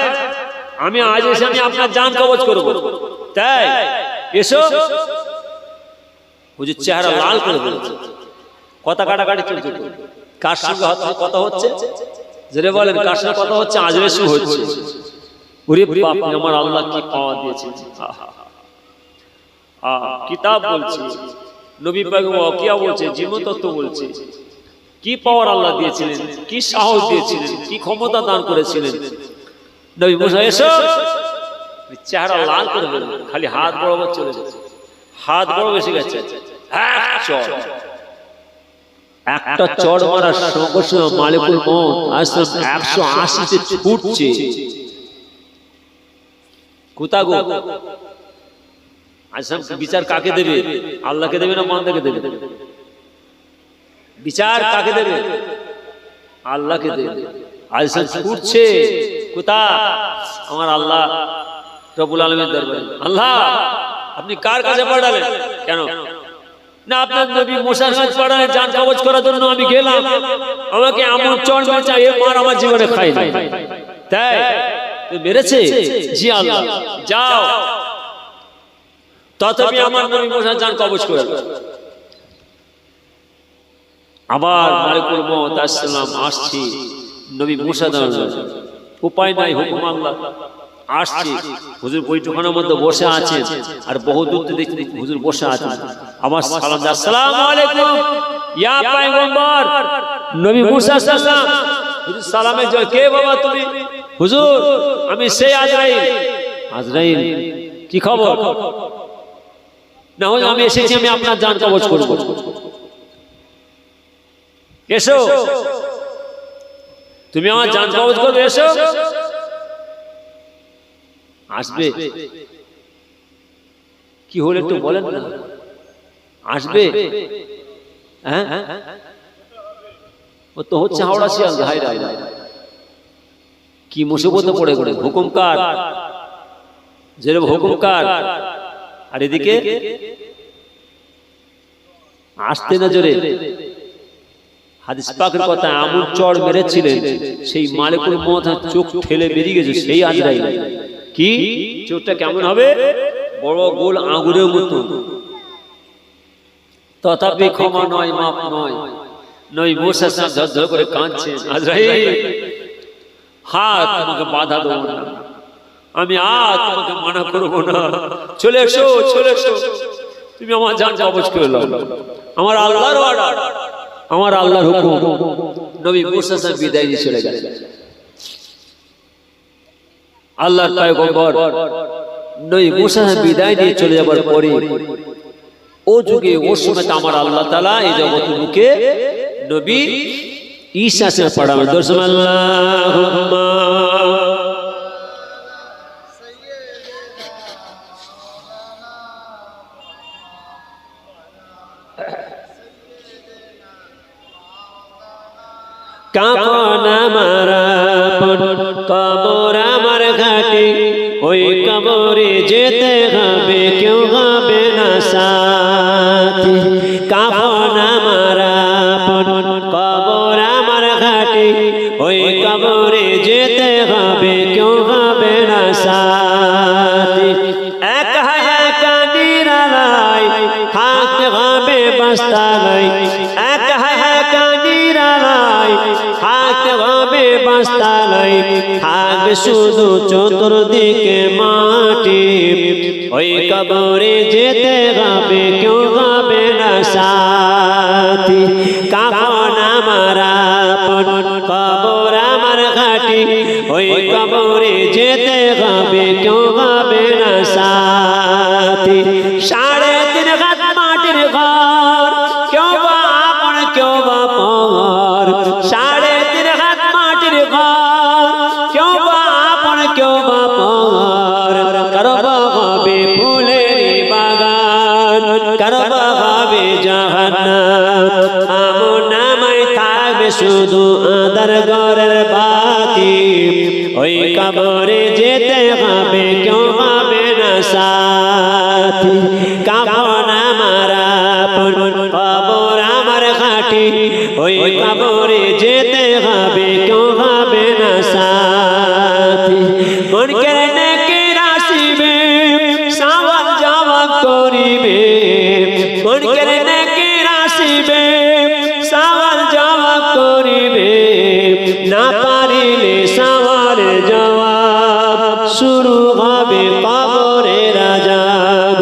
আমি আজ এসে আমি আপনার জান কবজ করব। তাই এসো। হুজুর চেহারা লাল করে বলছে, কথা কাটাকাটি চলছে। কার সঙ্গে কথা হচ্ছে? জেরে বলেন কার সঙ্গে কথা হচ্ছে? আজরের সঙ্গে হচ্ছে। ওরে বাপ, আমার আল্লাহ কি পাওয়া দিয়েছে। কিতাব বলছে, নবী পয়গম্বর ওয়াকিয়া বলছে, জীবন তত্ত্ব বলছে, কি পাওয়ার আল্লাহ দিয়েছিলেন, কি সাহস দিয়েছিলেন, কি ক্ষমতা দান করেছিলেন। নবী মুসা এসো, চেহারা লাল করে বলল, খালি হাত বরাবর চলে যাচ্ছে, হাত বড় বেশি গেছে। একটা চড় মারার সঙ্গে সঙ্গে মালিকুল মুত আসলাম 180-তে ছুটছে। কোথা গো? আসলাম বিচার কাকে দেবে? আল্লাহকে দেবে না বান্দাকে দেবে? বিচার কাকে দেবে? আল্লাহকে দেবে। আসলাম ছুটছে কোথা? আমার আল্লাহ রব্বুল আলামিনের দরবারে। আল্লাহ আপনি কার কাছে পাঠালেন? কেন না আপনার নবী মুসার কাছে পাঠালেন জান কবজ করার জন্য, আমি গেলাম, আমাকে এমন চড় মেরেছে, এ মার আমার জীবনে খাই নাই। তাই মেরেছে? জি আল্লাহ। যাও তথাপি আমার নবী মুসার জান কবজ করে। আবার মালিকুল মউত আসসালাম আসছি, নবী মুসা দাঁড়ালেন, উপায় নাই, হুকুম আল্লাহ, আসছি। হুজুর বৈঠকখানার মধ্যে বসে আছেন, আর বহু দূর থেকে দেখতে হুজুর বসে আছেন। আমার সালাম, আসসালামু আলাইকুম ইয়া পয়গম্বর নবী মুসা সাল্লাম। হুজুর সালামের জবাব, কে বাবা তুমি? হুজুর আমি সেই আজরাইল। আজরাইল, কি খবর? না হুজুর আমি এসেছি, আমি আপনার জান কবজ করব। এসো, তুমি আমার জান কবজ করবে, এসো। আসবে, কি হলো একটু বলেন না? আসবে? হ্যাঁ, ও তো হচ্ছে হাওড়া শিয়াল ভাইরা, কি মুসিবতে পড়ে গেলে। হুকুম কার? যেরকম হুকুম কার? আর এদিকে আসতে না জোরে। হাদিস পাকের কথা, আমুল চড় মেরেছিলেন, সেই মালিকুল মউত চোখ ঠেলে বেরিয়ে গেছে, সেই আজরাইল। কি চোখটা কেমন হবে? বড় গোল আঙুরের মতো। তথাপি ক্ষমা নয়, মাপ নয়। নবী মুসা ঝরঝর করে কাঁদছেন, আজরাইল হাত তোমাকে বাধা দেব না, আমি আর তোমাকে মানা করবো না, চলে এসো, চলে এসো, তুমি আমার জান কবজ করে নাও। আমার আল্লাহর অর্ডার, আমার আল্লাহর হুকুম। নবী মুসা বিদায় দিয়ে চলে গেলেন। আল্লাহর পয়গম্বর নবী মুসা বিদায় দিয়ে চলে যাবার পরে ও যুগে ও সময় আমার আল্লাহ তাআলা এই জগতের বুকে নবী ঈসা কে পাঠালেন। দর্শক আল্লাহুম্মা কাফন আমার কবর আমার ঘাটে, ওই কবরে যেতে হবে, কেউ হবে না সাথী। কাফন আমার কবর আমার ঘাটে, ওই কবরে যেতে হবে, কেউ হবে না সাথী। একা একা নিরালায় থাকতে হবে বাস্তালায়, একা একা নিরালায় থাকতে হবে বাস্তালায়, থাকবে শুধু চতুর্দিকে মাটি, ওই কবরে যেতে হবে, কেউ হবে না সাথী। কাফন আমার কবর আমার ঘাটি, ওই কবরে যেতে হবে, কেউ হবে না সাথী। 3.5 হাত মাটির ঘর, কেউ বা আপন কেউ বা পর। 3.5 হাত মাটির ঘর, কেউ বা আপন কেউ বা পর। কারো বা হবে ফুলের বাগান, কারো বা হবে জাহান্নাম। আমন নামায় থাকবে শুধু আঁধার ঘরের বাতি, ওই কবরে যেতে হবে, কেউ হবে না সাথী। কাফন আমার কবর আমার ঘাটি, ওই কবরে যেতে হবে, কেউ হবে না সাথী। মন কেনে কে আসিবে, সাওয়াল জবাব করিবে। মন কেনে কে আসিবে, সাওয়াল জবাব করিবে। না পারিলে সাওয়াল জবাব, শুরু হবে কবরের আযাব।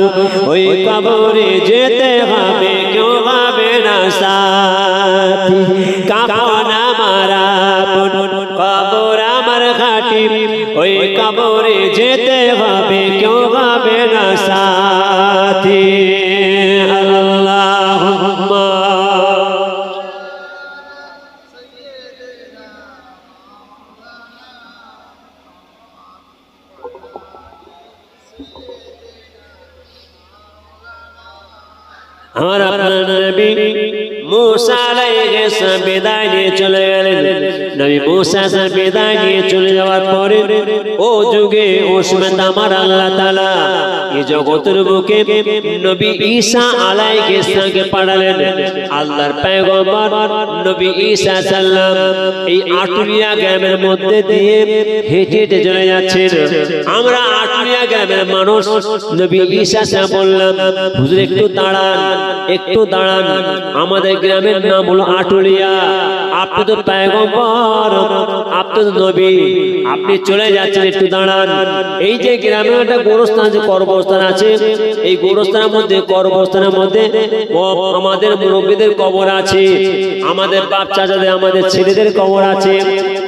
ওই কবরে যেতে হবে, কেউ হবে না সাথী। কাফন আমার কবর আমার ঘাটি, ওই কবরে যেতে হবে, কেউ হবে না সাথী। আল্লাহুম্মা আমার আপনার নবী মুসা আলাইহিস সালাম বিদায় নিয়ে চলে গেলেন। নবী মুসা বিদায় নিয়ে চলে যাওয়ার পরে ও যুগে ও সময় আমার আল্লাহ তাআলা এই জগতের বুকে নবী ঈসা আলাইহিস সালামকে পাঠালেন। আল্লাহর পয়গম্বর নবী ঈসা সাল্লাম এই আটুলিয়া গ্রামের মধ্যে দিয়ে হেঁটে হেঁটে চলে যাচ্ছেন। আমরা আটুলিয়া গ্রামের মানুষ। নবী ঈসা সাহেব বললাম হুজুর একটু দাঁড়ান, একটু দাঁড়ান, আমাদের গ্রামের নাম হলো আটুলিয়া, আপনি তো পয়গম্বর, আপনি তো নবী, আপনি চলে যাচ্ছেন, একটু দাঁড়ান। এই যে গ্রামে একটা গোরস্থান আছে, কবরস্থান আছে, এই গোরস্থানের মধ্যে, কবরস্থানের মধ্যে আমাদের মুরব্বীদের কবর আছে, আমাদের বাপ চাচাদের, আমাদের ছেলেদের কবর আছে।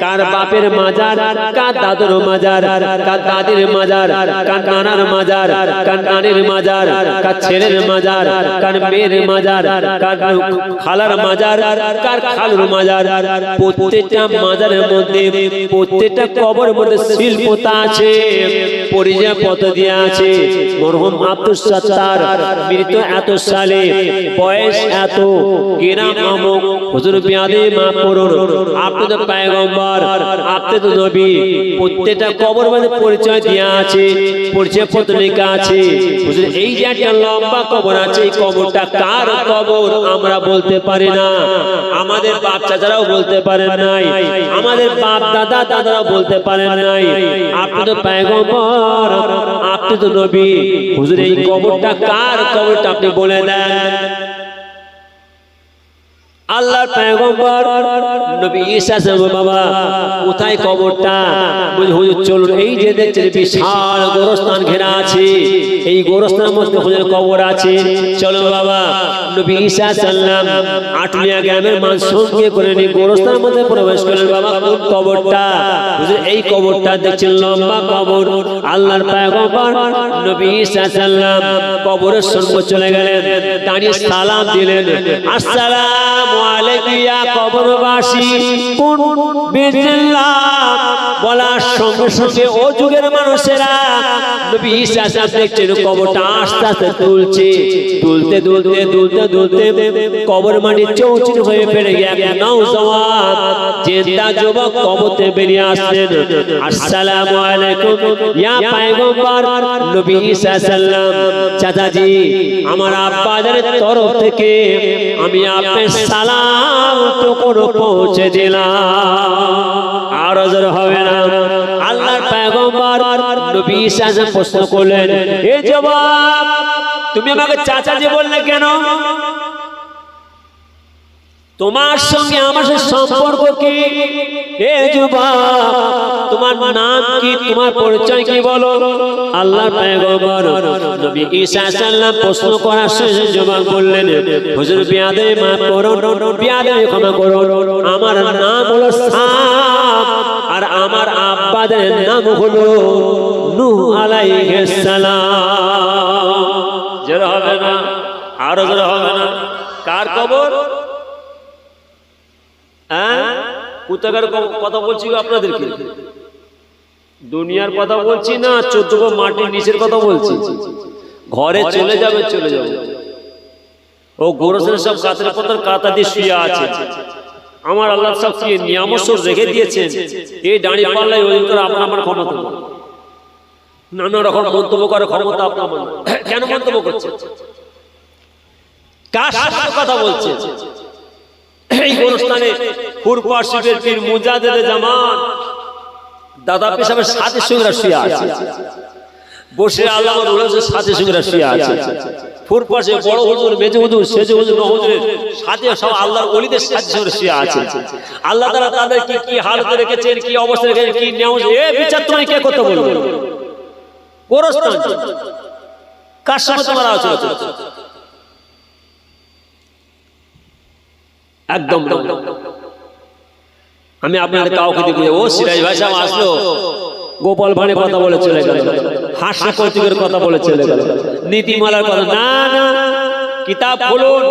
কার বাপের মাজার, কার দাদুর মাজার, কার দাদির মাজার, কার নানার মাজার, কার নানির মাজার, কার ছেলের মাজার, কার মেয়ের মাজার, কার খালার মাজার, কার খালুর মাজার। প্রত্যেকটা মাজারের মধ্যে, প্রত্যেকটা কবরের মধ্যে শিল্পতা আছে, পরিচয় পত্র দেওয়া আছে। মরহুম আব্দুল সত্তার মৃত এত সালে, বয়স এত, গ্রাম অমুক, হুজুর বিয়াদে মাফ করুন, আপনি তো পয়গম্বর, আপনি তো নবী। প্রত্যেকটা কবর মধ্যে পরিচয় দেওয়া আছে, পরিচয় পত্র লেখা আছে। হুজুর এই যে একটা লম্বা কবর আছে, এই কবরটা কার কবর আমরা বলতে পারি না, আমাদের বাপ চাচারাও বলতে পারেন নাই, আমাদের বাপ দাদা দাদারাও বলতে পারেন নাই। আপনি তো পয়গম্বর, আপনি তো নবী, হুজুর এই কবরটা কার কবরটা আপনি বলে দেন। আল্লাহর পয়গম্বর নবী ঈসা সাহেব বাবা কোথায় কবরটা? হুজুর চলুন, এই যে দেখছেন বিশাল গোরস্থান ঘেরা আছে, এই গোরস্থানের মধ্যে হুজুরের কবর আছে, চলো বাবা। নবী ঈসা সাল্লাম আটুলিয়া গ্রামের মানুষ সঙ্গে করে নিয়ে গোরস্থানের মধ্যে প্রবেশ করলেন। বাবা কোন কবরটা? হুজুর এই কবরটা দেখছেন, লম্বা কবর। আল্লাহর পয়গম্বর নবী ঈসা সাল্লাম কবরের সঙ্গে চলে গেলেন, দাঁড়িয়ে সালাম দিলেন, আসসালামু আলাইকুম ইয়া কবরবাসী, কোন বিসমিল্লাহ বলার সঙ্গে সঙ্গে ও যুগের মানুষেরা নবী ঈসা সাহেব দেখছেন কবরটা আস্তে আস্তে তুলছে, তুলতে তুলতে তুলতে তুলতে কবর মাটি চৌচির হয়ে ফেলে গিয়ে এক নওজওয়ান জিন্দা যুবক কবরতে বেরিয়ে আসছেন। আসসালামু আলাইকুম ইয়া পয়গম্বর নবী ঈসা সাল্লাম, চাচাজি আমার আব্বাজানের তরফ থেকে আমি আপনার সালাম তো করে পৌঁছে দিলাম। আর জোর হবে না। আল্লাহর পয়গম্বর নবী ঈসা প্রশ্ন করলেন, এ জবাব তুমি আমাকে চাচাজি বললে কেন? তোমার সঙ্গে আমার সম্পর্ক কি? এ যুবক তোমার নাম কি, তোমার পরিচয় কি বলো? আল্লাহর পয়গম্বর নবী ঈসা সাল্লাম প্রশ্ন করার শেষে যুবক বললেন, হুজুর বিয়াদে মাফ করুন, বিয়াদে ক্ষমা করুন, আমার নাম হলো সাম, আর আমার আব্বাদের নাম হলো নূহ আলাইহিস সালাম। জোরে হবে না, আরো জোরে হবে না। কার কবর? কোথাকার কথা বলছি আপনাদেরকে? দুনিয়ার কথা বলছি না, 14 মাটির নিচের কথা বলছি। ঘরে চলে যাবে, চলে যাবে। ও গোরস্থানের সব কাতের পত্র কাতা দিয়ে শুয়ে আছে। আমার আল্লাহ সব কি নিয়ামত সব রেখে দিয়েছেন। এই দাঁড়িয়ে পাল্লাই ওজন করে আপনার আমার ক্ষমতা, নানা রকম মন্তব্য করে ক্ষমতা আপনার। কেন মন্তব্য করছে? কার সাথে কথা বলছে? এই গোরস্থানে ফুরফা শিবের পীর মুজাদ্দেদে জামান দাদা পেশাবের সাথে সঙ্গে শুয়ে আছে, বসে আল্লাহ রুলের সাথে সঙ্গে শুয়ে আছে। ফুরফা শিব বড় হুজুর, মেজে হুজুর, সেজে হুজুর, নহ হুজুরের সাথে সব আল্লাহর ওলিদের সাথে সঙ্গে শুয়ে আছে। আল্লাহ তাআলা তাদের কি কি হালতে রেখেছেন, কি অবস্থা রেখেছেন, কি নিয়ম, এই বিচার তুমি কে করতে বলবে? গোরস্থান কার সঙ্গে তোমার আলোচনা করছো? একদম আমি আপনাদের কাউকে দেখি, ও সিরাজ ভাই সাহেব আসলো, গোপাল ভাঁড়ের কথা বলে চলে গেল, হাস্য কৌতুকের কথা বলে চলে গেল, নীতিমালার কথা না। না, কিতাব খুলুন,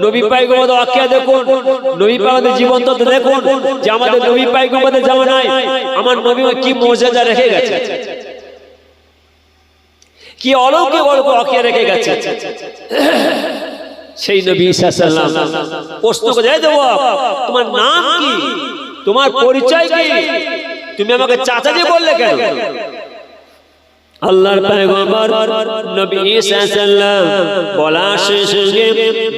নবী পয়গম্বর ওয়াকিয়া দেখুন, নবী পয়গম্বরের জীবন তত্ত্ব দেখুন, যে আমাদের নবী পয়গম্বরের জামানায় আমার নবী কি মুজিজা রেখে গেছে, কি অলৌকিক ওয়াকিয়া রেখে গেছে। সেই নবী ঈসা সাল্লাম প্রশ্ন করে, তোমার নাম কি, তোমার পরিচয় কি, তুমি আমাকে চাচাজি বললে কেন? আল্লাহর পয়গম্বর নবী ঈসা সাল্লাম বলা শেষে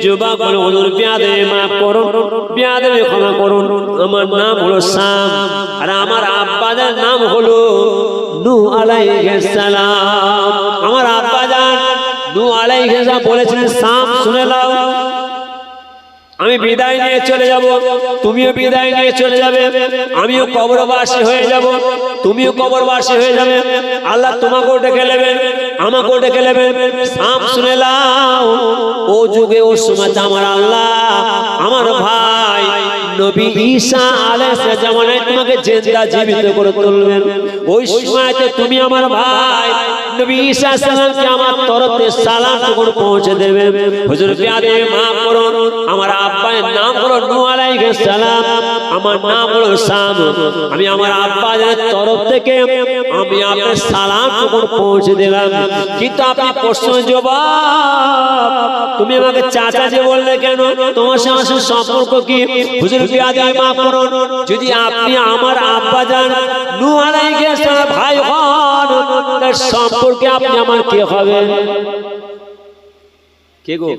যুবক বলে, হুজুর বিয়াদে মাফ করুন, বিয়াদে ক্ষমা করুন, আমার নাম হলো সাম, আর আমার আব্বাদের নাম হলো নূহ আলাইহিস সালাম। আমার আব্বা জান নূহ আলাইহিস সালাম বলেছিলেন সাম শুনে নাও, আমি বিদায় নিয়ে চলে যাব, তুমিও বিদায় নিয়ে চলে যাবে, আমিও কবরবাসী হয়ে যাব, তুমিও কবরবাসী হয়ে যাবে, আল্লাহ তোমাকেও ডেকে নেবেন, আমাকেও ডেকে নেবেন। সাম শুনে নাও, ও যুগে ও সময় আমার আল্লাহ আমার ভাই নবী ঈসা আলাইহিস জামানায় তোমাকে জিন্দা জীবিত করে তুলবেন। ওই সময়তে তুমি আমার ভাই নবী ঈসা সালামকে আমার তরফে সালাম টুকু পৌঁছে দেবে। হুজুর প্যারে মাফ করুন, আমার আব্বার নাম হলো নূহ আলাইহিস সালাম, আমার নাম হলো সাম। আমি আমার আব্বার তরফ থেকে আমি আপনার সালাম টুকু পৌঁছে দিলাম। কিন্তু আপনি প্রশ্ন জবাব, তুমি আমাকে চাচা যে বললে কেন? তোমার সঙ্গে আমার সম্পর্ক কি? হুজুর প্যারে মাফ করুন, যদি আপনি আমার আব্বা জান নূহ আলাইহিস সালাম ভাই হন, তার সম্পর্কে আপনি আমার কে হবে? কে গো?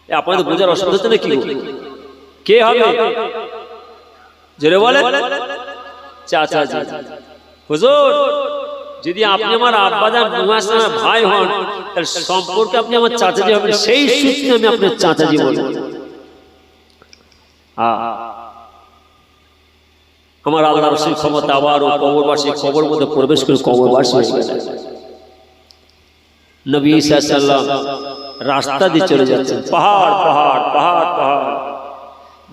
আপনাদের বোঝার অসুবিধা হচ্ছে না কি গো? কে হবে? জোরে বলেন। চাচা জি। হুজুর যদি আপনি আমার আব্বা জান নূহ আলাইহিস সালাম ভাই হন, তার সম্পর্কে আপনি আমার চাচাজি হবেন, সেই সূত্রে আমি আপনার চাচাজি বলবো। আমার আল্লাহর সেই ক্ষমতা আবার কবরবাসী কবর মধ্যে প্রবেশ করে কবরবাসী হয়ে গেছে। নবী ঈসা সাল্লাম রাস্তা দিয়ে চলে যাচ্ছেন, পাহাড় পাহাড় পাহাড় পাহাড়।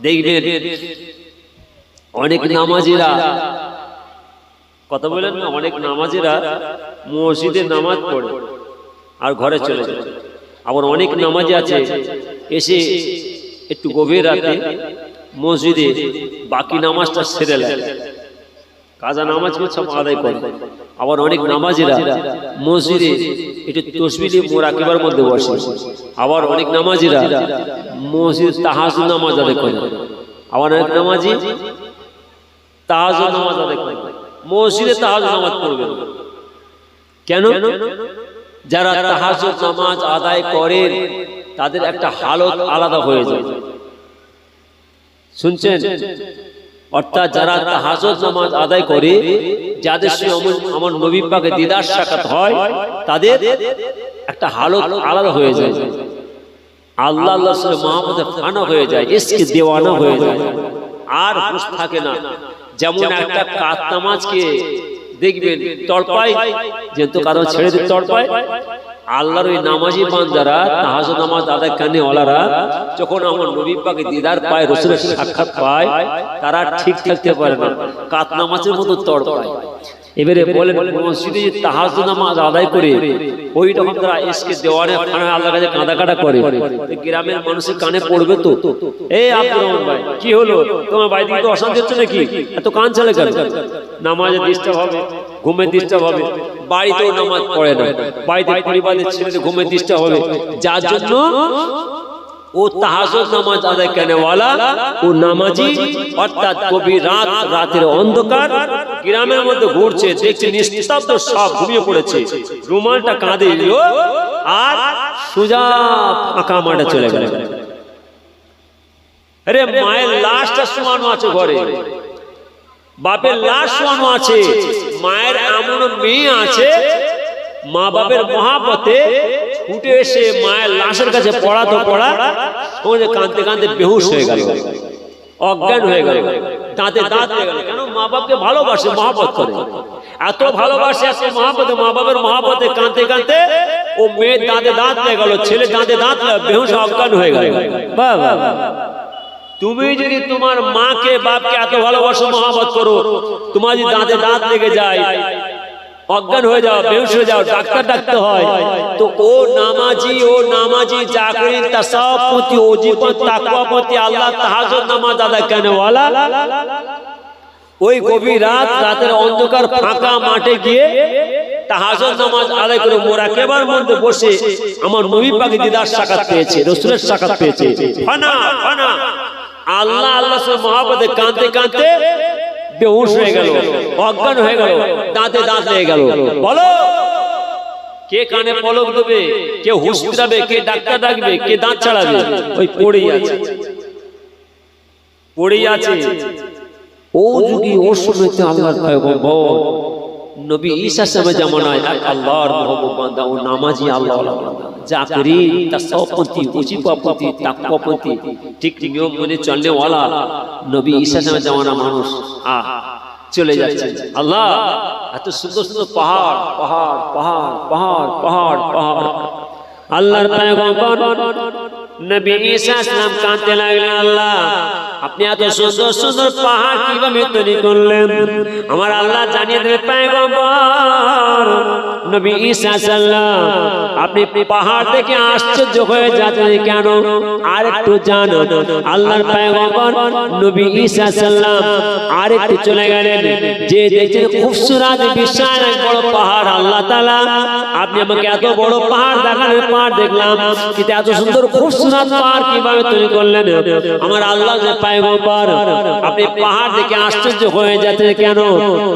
দেখবেন অনেক নামাজিরা, কথা বলেন না, অনেক নামাজিরা মসজিদে নামাজ পড়ে আর ঘরে চলে যায়। আবার অনেক নামাজি আছে এসে একটু গভীর রাতে মসজিদে বাকি নামাজটা সেরে নেয়, কাজা নামাজ সব আদায় করে। আবার অনেক নামাজিরা মসজিদে একটু তাসবিহ মুরাকাবার মধ্যে বসে। আবার অনেক নামাজিরা মসজিদ তাহাজ্জুদ নামাজ আদায় করে। আবার অনেক নামাজি তাহাজ্জুদ নামাজ আদায় করে, মসজিদে তাহাজ্জুদ নামাজ পড়বে কেন? যারা তাহাজ্জুদ নামাজ আদায় করে তাদের একটা হালত আলাদা হয়ে যায়, শুনছেন? অর্থাৎ যারা তাহাজ্জুদ নামাজ আদায় করে, যাদের সঙ্গে আমার নবী পাকের দিদার সাক্ষাৎ হয়, তাদের একটা হালত আলাদা হয়ে যায়। আল্লাহ রাসূলের মহব্বতে ফানা হয়ে যায়, ইশকে দেওয়ানা হয়ে যায়, আর হুঁশ থাকে না। যেমন একটা কাতলা মাছকে দেখবেন তড়পায়, যেহেতু কারণ ছেড়ে দিয়ে তড়পায়, আল্লাহর ওই নামাজি বান্দারা তাহাজ্জুদ নামাজ আদায় কানে ওয়ালারা যখন আমার নবী পাকের দিদার পায়, রাসূলের সাক্ষাৎ পায়, তারা ঠিক থাকতে পারে না, কাতলা মাছের মতো তড়পায়। এবারে বলেন মসজিদে তাহাজ্জুদ নামাজ আদায় করে ওই রকম তারা ইশকে দেওয়ানে ফানা আল্লাহর কাছে কাঁদাকাটা করে, গ্রামের মানুষের কানে পড়বে তো, এই আব্দুর রহমান ভাই কি হলো, তোমার বাড়িতে তো অশান্তি হচ্ছে নাকি, এত কান চলে কেন? নামাজে ডিস্টার্ব হবে, ঘুমে ডিস্টার্ব হবে, বাড়িতেও নামাজ পড়ে না, বাড়িতে পরিবারের ছেলেদের ঘুমে ডিস্টার্ব হবে, যার জন্য ও তাহাজ্জুদ নামাজ আদায় করেওয়ালা ও নামাজি, অর্থাৎ গভীর রাত, রাতের অন্ধকার গ্রামের মধ্যে ঘুরছে, দেখছে নিস্তব্ধ, সব ঘুমিয়ে পড়েছে, রুমালটা কাঁধে দিল আর সোজা ফাঁকা মাঠে চলে গেল। আরে মায়ের লাশটা শোয়ানো আছে ঘরে, বাপের লাশ শোয়ানো আছে, মায়ের এমন মেয়ে আছে, মা বাপের মহাব্বতে উঠে এসে মায়ের লাশের কাছে পড়া তো পড়া, কাঁদতে কাঁদতে বেহুশ হয়ে গেল, অজ্ঞান হয়ে গেল, দাঁতে দাঁত হয়ে গেল। কেন? মা বাপকে ভালোবাসে, মহাব্বত করে, এত ভালোবাসে, এত মহাব্বতে, মা বাপের মহাব্বতে কাঁদতে কাঁদতে ও মেয়ের দাঁতে দাঁত হয়ে গেল, ছেলে দাঁতে দাঁত বেহুশ অজ্ঞান হয়ে গেল। বাবা, তুমি যদি তোমার মাকে বাপকে এত ভালোবাসো, মহাব্বত করো, তোমার যদি দাঁতে দাঁত লেগে যায়, অজ্ঞান হয়ে যাও, বেহুশ হয়ে যাও, ডাক্তার ডাকতে হয়, তো ও নামাজি জাকরিন তাসাউফ পতি, ওজিবত তাকওয়া পতি, আল্লাহ তাহাজ্জুদ নামাজ আদায় করেওয়ালা, ওই গভীর রাত, রাতের অন্ধকার ফাঁকা মাঠে গিয়ে তাহাজ্জুদ নামাজ আদায় করে মুরাকাবার মধ্যে বসে আমার নবী পাকের দিদার সাক্ষাৎ পেয়েছে, রাসূলের সাক্ষাৎ পেয়েছে, ফানা ফানা আল্লাহ আল্লাহর মহব্বতে কাঁদতে কাঁদতে বেহুশ হয়ে গেল, অজ্ঞান হয়ে গেল, দাঁতে দাঁত লেগে গেল। বলো কে কানে পলক দেবে, কে হুঁশ ফিরাবে, কে ডাক্তার ডাকবে, কে দাঁত ছাড়াবে? ওই পড়েই আছে, পড়েই আছে। ও যুগে ও সময়তে আল্লাহর পয়গম্বর নবী ঈসা সাহেবের জামানায় এক আল্লাহর মাহবুব বান্দা ও নামাজি আল্লাহওয়ালা বান্দা জাকরি তাসাউফপন্থী উচিতপন্থী তাকওয়াপন্থী ঠিক নিয়ম মেনে চলনে ওয়ালা নবী ঈসা সাহেবের জামানা মানুষ চলে যাচ্ছে। আল্লাহ এত সুন্দর সুন্দর পাহাড় পাহাড় পাহাড় পাহাড় পাহাড় পাহাড় আল্লাহর পয়গম্বর নবী ঈসা সালাম কাঁদতে লাগলেন, আল্লাহ আপনি এত সুন্দর সুন্দর পাহাড় কিভাবে তৈরি করলেন? আমার আল্লাহ জানিয়ে দেবে পয়গম্বর নবী ঈসা সালাম আপনি পাহাড় থেকে আশ্চর্য হয়ে যাচ্ছেন কেন? আর একটু জানো আল্লাহর পয়গম্বর নবী ঈসা সালাম আর একটু চলে গেলেন, যে দেখছেন খুবসুরত বিশাল এক বড় পাহাড়, আল্লাহ তাআলা আপনি আমাকে এত বড় পাহাড় দেখালেন, পাহাড় দেখলাম কিন্তু এত সুন্দর খুবসুরত পাহাড় কিভাবে তৈরি করলেন? আমার আল্লাহ যে পয়গম্বর আপনি পাহাড় দেখে আশ্চর্য হয়ে যাচ্ছেন কেন?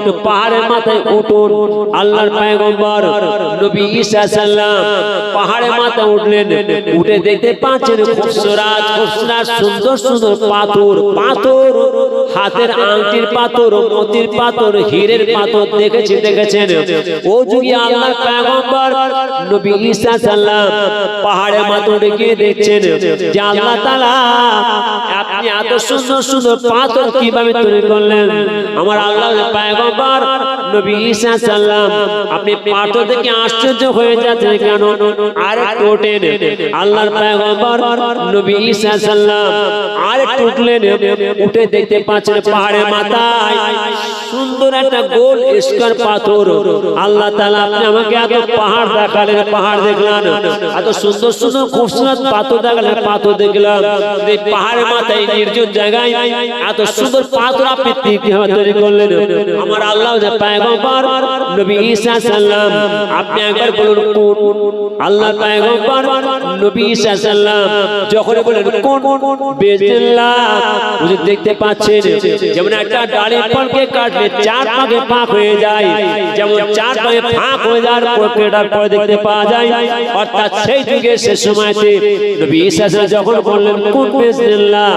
তো পাহাড়ের মাথায় উঠুন। আল্লাহর পয়গম্বর নবী ঈসা সালাম পাহাড়ের মাথায় উঠলেন, উঠে দেখতে পাচ্ছেন খুবসুরত খুবসুরত সুন্দর সুন্দর পাথর, পাথর হাতের আংটির পাথর, মতির পাথর, হীরের পাথর দেখেছেন। ও যুগে আল্লাহর পয়গম্বর নবী ঈসা সালাম পাহাড়ের মাথায় উঠে গিয়ে দেখছেন যে আল্লাহ তাআলা আপনি এত সুন্দর সুন্দর পাথর কিভাবে তৈরি করলেন? আমার আল্লাহর পয়গম্বর নবী ঈসা সালাম আপনি পাথর দেখে আশ্চর্য হয়ে যাচ্ছেন কেন? আর একটু ওঠেন। আল্লাহর পয়গম্বর নবী ঈসা সালাম আর একটু উঠলেন, উঠে দেখতে পাচ্ছেন পাহাড়ের মাথায় সুন্দর একটা গোল স্কয়ার পাথর। আল্লাহ তাআলা আপনি আমাকে এত পাহাড় দেখালেন, পাহাড় দেখলাম, এত সুন্দর সুন্দর খুবসুরত পাথর দেখালেন, পাথর দেখলাম, এই পাহাড়ের মাথায় নির্জন জায়গায় এত সুন্দর পাথর আপনি কিভাবে তৈরি করলেন? আমার আল্লাহ যে পয়গম্বর নবী ঈসা সালাম আপনি একবার বলুন কোন? আল্লাহর পয়গম্বর নবী ঈসা সালাম যখন বলেন কোন বিসমিল্লাহ, বুঝে দেখতে পাচ্ছেন যেমন একটা ডালের ফলকে কাটলে চার ভাগে ফাঁক হয়ে যায়, যেমন চার ভাগে ফাঁক হয়ে যাওয়ার প্রক্রিয়াটার পরে দেখতে পাওয়া যায়, অর্থাৎ সেই যুগে সে সময়তে নবী ঈসা সালাম যখন বললেন কোন বিসমিল্লাহ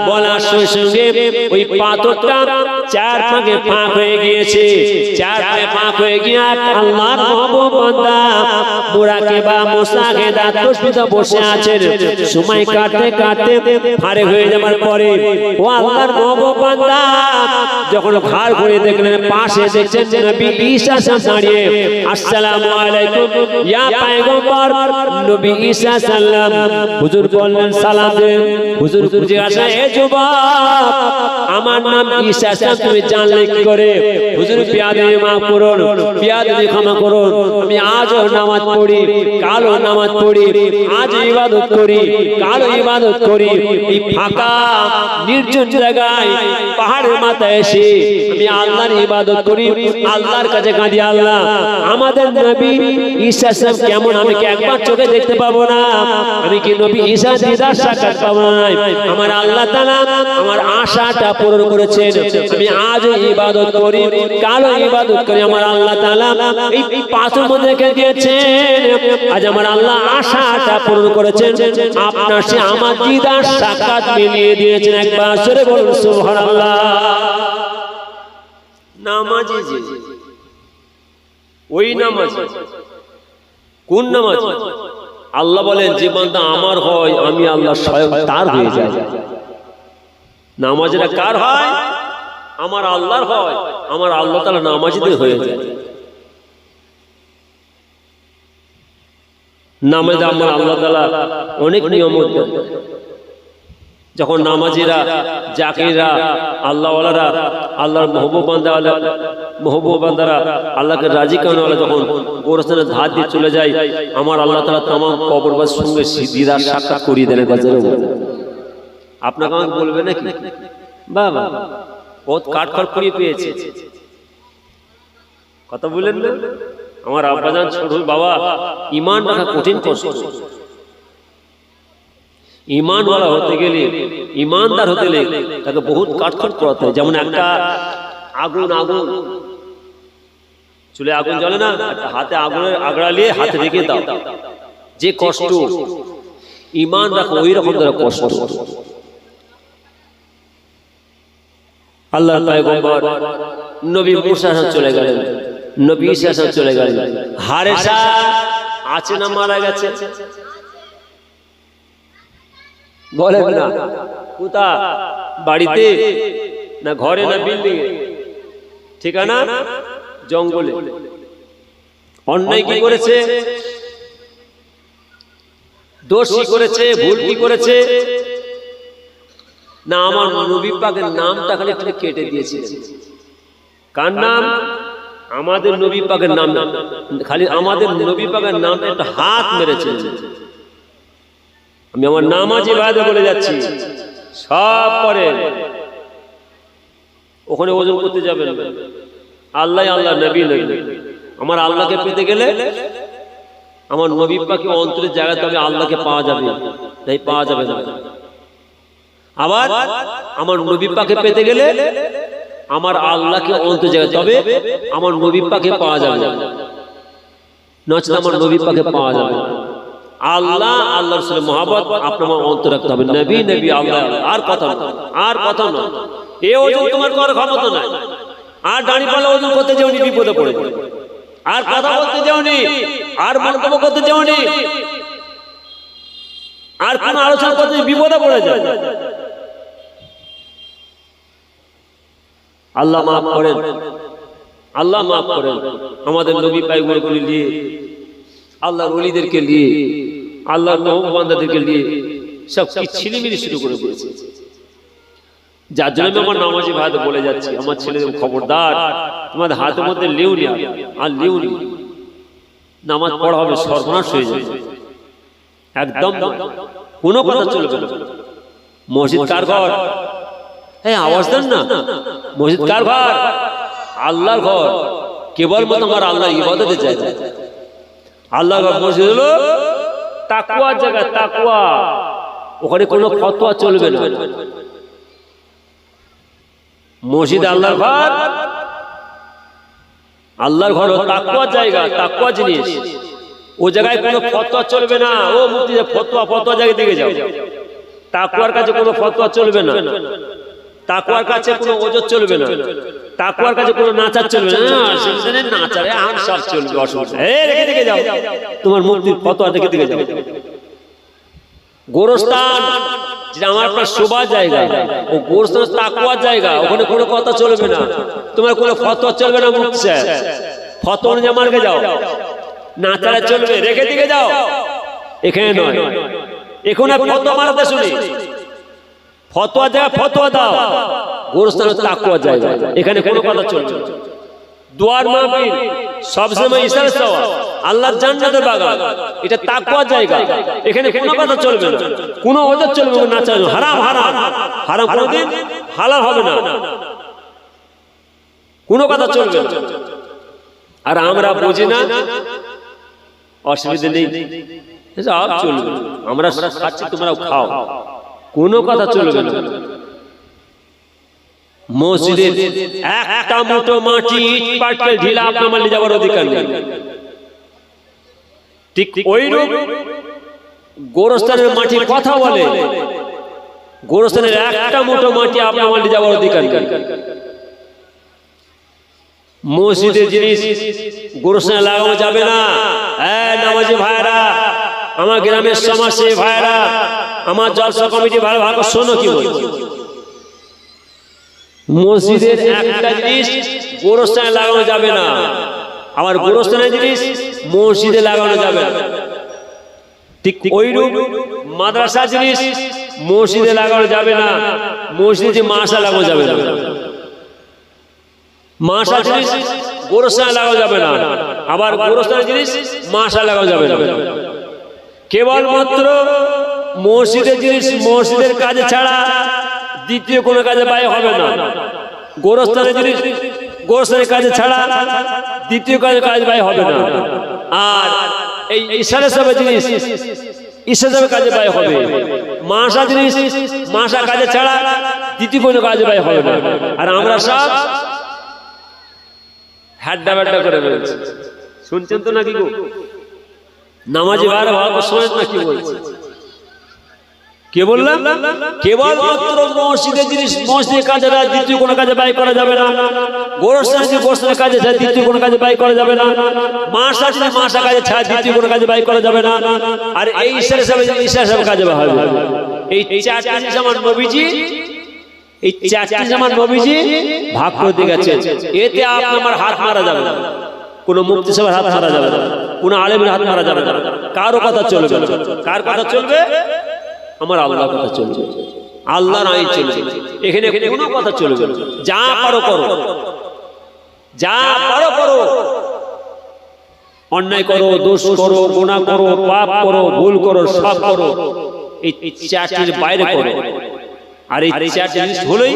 বলার সঙ্গে সঙ্গে ওই পাথরটা চার ভাগে ফাঁক হয়ে গিয়েছে। চার ভাগে ফাঁক হয়ে গিয়ে আল্লাহর মাহবুব বান্দা মুরাকিবা মুসাহিদা তসবিতে বসে আছেন। সময় কাটতে কাটতে ফারে হয়ে যাবার পরে ও আল্লাহর মাহবুব বান্দা যখন ঘাড় ঘুরে দেখলেন পাশে দেখছেন নবী ঈসা সালাম দাঁড়িয়ে, আসসালামু আলাইকুম ইয়া পয়গম্বর নবী ঈসা সালাম। হুজুর বললেন সালাম দেন। হুজুর জিজ্ঞাসা, এ যুবক আমার নাম ঈসা সালাম তুমি জানলে কি করে? হুজুর বিয়াদবি মাফ করুন, বিয়াদবি ক্ষমা করুন, আমি আজও নামাজ পড়ি, কালও নামাজ পড়ি, আজ ইবাদত করি, কালও ইবাদত করি, এই ফাঁকা নির্জন জায়গায় পাহাড়ের মাথায় এসে আমি আল্লাহর ইবাদত করি, আল্লাহর কাছে কাঁদি, আল্লাহ আমাদের নবী ঈসা সালাম কেমন? আমি কি একবার চোখে দেখতে পাবো না? আমি কি নবী ঈসা দিদার সাক্ষাৎ পাবো না? আমার আল্লাহ তাআলা আমার আশাটা পূরণ করেছেন, আমি আজও ইবাদত করি, কালও ইবাদত করি, আমার আল্লাহ তাআলা এই পাথর মধ্যে রেখে দিয়েছেন, আজ আমার আল্লাহ আশাটা পূরণ করেছেন, আপনার সে আমার দিদার সাক্ষাৎ মিলিয়ে দিয়েছেন। একবার জোরে বলুন সুবহানাল্লাহ। নামাজি যে ওই নামাজ, কোন নামাজ? আল্লাহ বলেন যে বান্দা আমার হয় আমি আল্লাহ স্বয়ং তার হয়ে যায়। নামাজেরা কার হয়? আমার আল্লাহর হয়, আমার আল্লাহ তাআলা নামাজিদের হয়ে যায়। নামাজে আমার আল্লাহ তাআলা অনেক নিয়ামত দেন। যখন নামাজিরা, জাকিরা, আল্লাহওয়ালারা, আল্লাহর মাহবুব বান্দারা আল্লাহকে রাজি করানো যখন গোরস্থানের ধার দিয়ে চলে যায়, আমার আল্লাহ তাআলা तमाम কবরবাসীর সঙ্গে দিদার সাক্ষাৎ করিয়ে দেন। আপনাকে আমাকে বলবে নাকি বাবা বহুত কাঠখড় পুড়িয়ে পেয়েছে, কথা বলেন না? আমার আব্বাজান ছোট বাবা, ঈমান রাখা কঠিন কষ্ট। ঈমানওয়ালা হতে গেলে, ঈমানদার হতে গেলে তাকে বহুত কাঠখড় পোড়াতে হয়। যেমন একটা আগুন চুলে আগুন জ্বলে না, হাতে আগুনের আগড়া নিয়ে হাতে রেখে দাও, যে কষ্ট ঈমান রাখো ওই রকম ধরে কষ্ট। আল্লাহর পয়গম্বর নবী মুসা চলে গেলেন, নবী ঈসা চলে গেলেন। হারেসা আছে না মারা গেছে? বলেন না। কোথা? বাড়িতে না ঘরে না বিল্ডিং এ? ঠিকানা জঙ্গলে। অন্যায় কি করেছে? দোষ কি করেছে? ভুল কি করেছে? না আমার নবী পাকের নামটা খালি কেটে দিয়েছে। কার নাম? আমাদের নবী পাকের নাম না, খালি আমাদের নবী পাকের নাম একটা হাত মেরেছে। আমি আমার নামাজি ভাইদের বলে যাচ্ছি, সব পরে ওখানে ওজন করতে যাবেন। আল্লাহ আল্লাহ, নবী নবী। আমার আল্লাহকে পেতে গেলে আমার নবী পাকে অন্তরের জায়গায় তবে আল্লাহকে পাওয়া যাবে, তাই পাওয়া যাবে না। আবার আমার নবী পাকে পেতে গেলে আমার আল্লাহকে অন্তর জায়গায় তবে আমার নবী পাকে পাওয়া যাবে, নচেত আমার নবী পাকে পাওয়া যাবে। আল্লাহ আল্লাহর সাথে মহব্বত আপনার অন্তর রাখতে হবে। নবী নবী আল্লাহ, আর কথা না, আর কথা না। এ ওজন তোমার করার ক্ষমতা নাই। আর দাঁড়ি পাল্লা ওজন করতে যাওনি, বিপদে পড়ে যাবে। আর কথা বলতে যাওনি, আর মন্তব্য করতে যাওনি, আর কোন আলোচনা করতে বিপদে পড়ে যায়। আল্লাহ মাফ করেন, আল্লাহ মাফ করেন। আমাদের নবী পায়গম্বরগুলো নিয়ে, আল্লাহর ওলিদেরকে নিয়ে, আল্লাহর বান্দাদেরকে নিয়ে সব কি ছিলিমিলি শুরু করে দিয়েছে। যার জন্য আমি আমার নামাজি ভাইদের বলে যাচ্ছি, আমার ছেলেদের খবরদার, তোমাদের হাতের মধ্যে লিউনি আর লিউনি, নামাজ পড়া হবে সর্বনাশ হয়ে যাবে। একদম কোনো কথা চলবে না। মসজিদ কার ঘর? হ্যাঁ আওয়াজ দেন না। মসজিদ কার ঘর? আল্লাহর ঘর। কেবলমাত্র আমার আল্লাহ ইবাদতে চাই। আল্লাহর ঘর মসজিদ হলো তাকওয়ার জায়গা, তাকওয়া। ওখানে কোনো ফতোয়া চলবে না। মসজিদ আল্লাহর ঘর, আল্লাহর ঘর তাকওয়ার জায়গা, তাকওয়া জিনিস। ও জায়গায় কোনো ফতোয়া চলবে না। ও মুফতি ফতোয়া জায়গায় দিকে যাও। তাকওয়ার কাছে কোনো ফতোয়া চলবে না। তাকওয়ার কাছে কোনো ওজত চলবে না। তাকওয়ার কাছে কোনো নাচার চলবে না। সেখানে নাচারে আম সব চলবে, অসুবিধা। এই রেখে দিকে যাও, তোমার মুফতির ফতোয়া রেখে দিকে যাও। গোরস্থান যেটা আমার আপনার শোভা জায়গা, ও গোরস্থান তাকওয়ার জায়গা। ওখানে কোনো কথা চলবে না, তোমার কোনো ফতোয়া চলবে না। মুফতি সাহেব ফতোয়া অনুযায়ী মার্কে যাও। নাচারে চলবে, রেখে দিকে যাও। এখানে নয়, এখানে ফতোয়া মারাতে শুনি। ফতোয়া জায়গা ফতোয়া দাও। গোরস্থান তাকওয়ার জায়গা, এখানে কোনো কথা চলবে না। দুয়ার মাহফিল সবসময় ইশারা চাওয়া, আল্লাহর জান্নাতের বাগান, এটা তাকওয়ার জায়গা। এখানে কোনো কথা চলবে না, কোনো ওজত চলবে না। নাচা হারাম, হারাম হারাম, কোনোদিন হালাল হবে না। কোনো কথা চলবে না। আর আমরা বুঝি না, অসুবিধা নেই, সব চলবে। আমরা খাচ্ছি, তোমরাও খাও, কোনো কথা চলবে না। মসজিদের একটা মুঠো মাটি পাটকে ঢিলা আপনার মালি যাওয়ার অধিকার নেই। ঠিক ওইরূপ গোরস্থানের মাটির কথা বলে, গোরস্থানের একটা মুঠো মাটি আপনার মালি যাওয়ার অধিকার নেই। মসজিদের জিনিস গোরস্থানে লাগানো যাবে না। নামাজি ভাইরা, আমার গ্রামের সমাজসেবী ভাইরা, আমার জলসা কমিটি ভালো ভালো শোনো কি বলছি। মসজিদের একটা জিনিস গোরস্থানে লাগানো যাবে না, আবার গোরস্থানের জিনিস মসজিদে লাগানো যাবে না। ঠিক ওইরূপ মাদ্রাসা জিনিস মসজিদে লাগানো যাবে না, মসজিদে মাসা লাগানো যাবে না। মাসা জিনিস গোরস্থানে লাগানো যাবে না, আবার গোরস্থানের জিনিস মাসা লাগানো যাবে না। কেবলমাত্র মসজিদের জিনিস মসজিদের কাজে ছাড়া দ্বিতীয় কোনো কাজে ব্যয় হবে না। গোরস্থানের জিনিস গোরস্থানের কাজে ছাড়া দ্বিতীয় কাজে ব্যয় হবে না। আর এই ইশারা সব জিনিস ইশারা কাজে ব্যয় হবে। মাসা জিনিস মাসা কাজে ছাড়া দ্বিতীয় কোনো কাজে ব্যয় হবে না। আর আমরা সব হাড্ডা বাড্ডা করে বলছি, শুনছেন তো নাকি গো? নামাজি ভাইরা ভালো শোনেন না কি বলছে? কে বললাম? কেবলমাত্র মসজিদের জিনিস মসজিদের কাজে, দ্বিতীয় কোনো কাজে ব্যয় করা যাবে না। গোরস্থানের গোরস্থানের কাজে ছাড়া দ্বিতীয় কোনো কাজে ব্যয় করা যাবে না। মাসা মাসা কাজে ছাড়া দ্বিতীয় কোনো কাজে ব্যয় করা যাবে না। আর এই ঈশ্বর হিসাবে কাজে ব্যয় হবে। এই চারটি জিনিস আমার নবীজি, এই চারটি জিনিস আমার নবীজি ভাগ করে দিয়ে গেছেন। এতে আমার হাত মারা যাবে না, কোনো মুফতি সাহেবের হাত মারা যাবে না, কোনো আলেমের হাত মারা যাবে না, কারো কথা চলবে না। কার কথা চলবে? আমার আল্লাহর কথা চলবে, আল্লাহর আইন চলবে। এখানে কোনো কথা চলবে না। যা পারো করো, যা পারো করো, অন্যায় করো, দোষ করো, গুনাহ করো, পাপ করো, ভুল করো, সব করো, এই চারটির বাইরে করো। আর এই চারটি জিনিস হলেই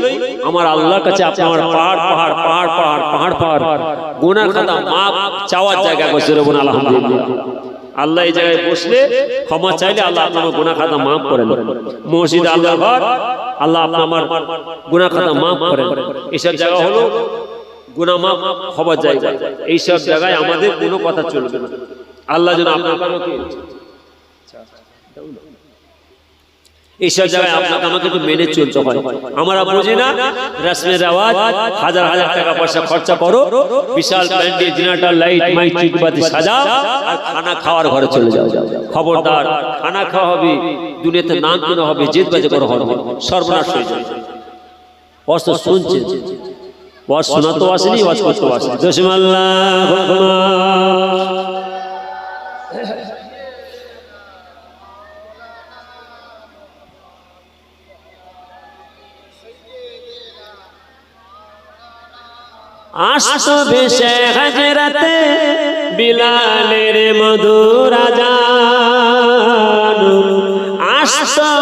আমার আল্লাহর কাছে আপনার পাহাড় পাহাড় পাহাড় পাহাড় পাহাড় পাহাড় গুনার খাতা মাপ চাওয়ার জায়গা করছে। রবুন আলহামদুলিল্লাহ, আল্লাহ এই জায়গায় বসলে ক্ষমা চাইলে আল্লাহ আপনার গুনাহ খাতা মাফ করেন। মসজিদ আল্লাহর ঘর, আল্লাহ আমার গুনাহ খাতা মাফ করেন। এইসব জায়গা হলো গুনাহ মাফ হবার জায়গা। এইসব জায়গায় আমাদের কোনো কথা চলবে না। আল্লাহ যেন আপনাকে এইসব জায়গায় আপনাকে আমাকে তো মেনে চলতে হয়। আমরা বুঝি না, রসমের রেওয়াজ, হাজার হাজার টাকা পয়সা খরচা করো, বিশাল প্যান্ডেল, জেনারেটর, লাইট, মাইক, চিটবাতি সাজাও, আর খানা খাওয়ার ঘরে চলে যাও। খবরদার, খানা খাওয়া হবে, দুনিয়াতে নাম কেনা হবে, জেদবাজি করা হবে, সর্বনাশ হয়ে যাবে। ওয়াজ তো শুনছেন, ওয়াজ শোনা তো আসেনি, ওয়াজ করতে আসেনি। বিসমিল্লাহ। আসবে শেখ হযরতে বিলালের মধুর আজান, আসবে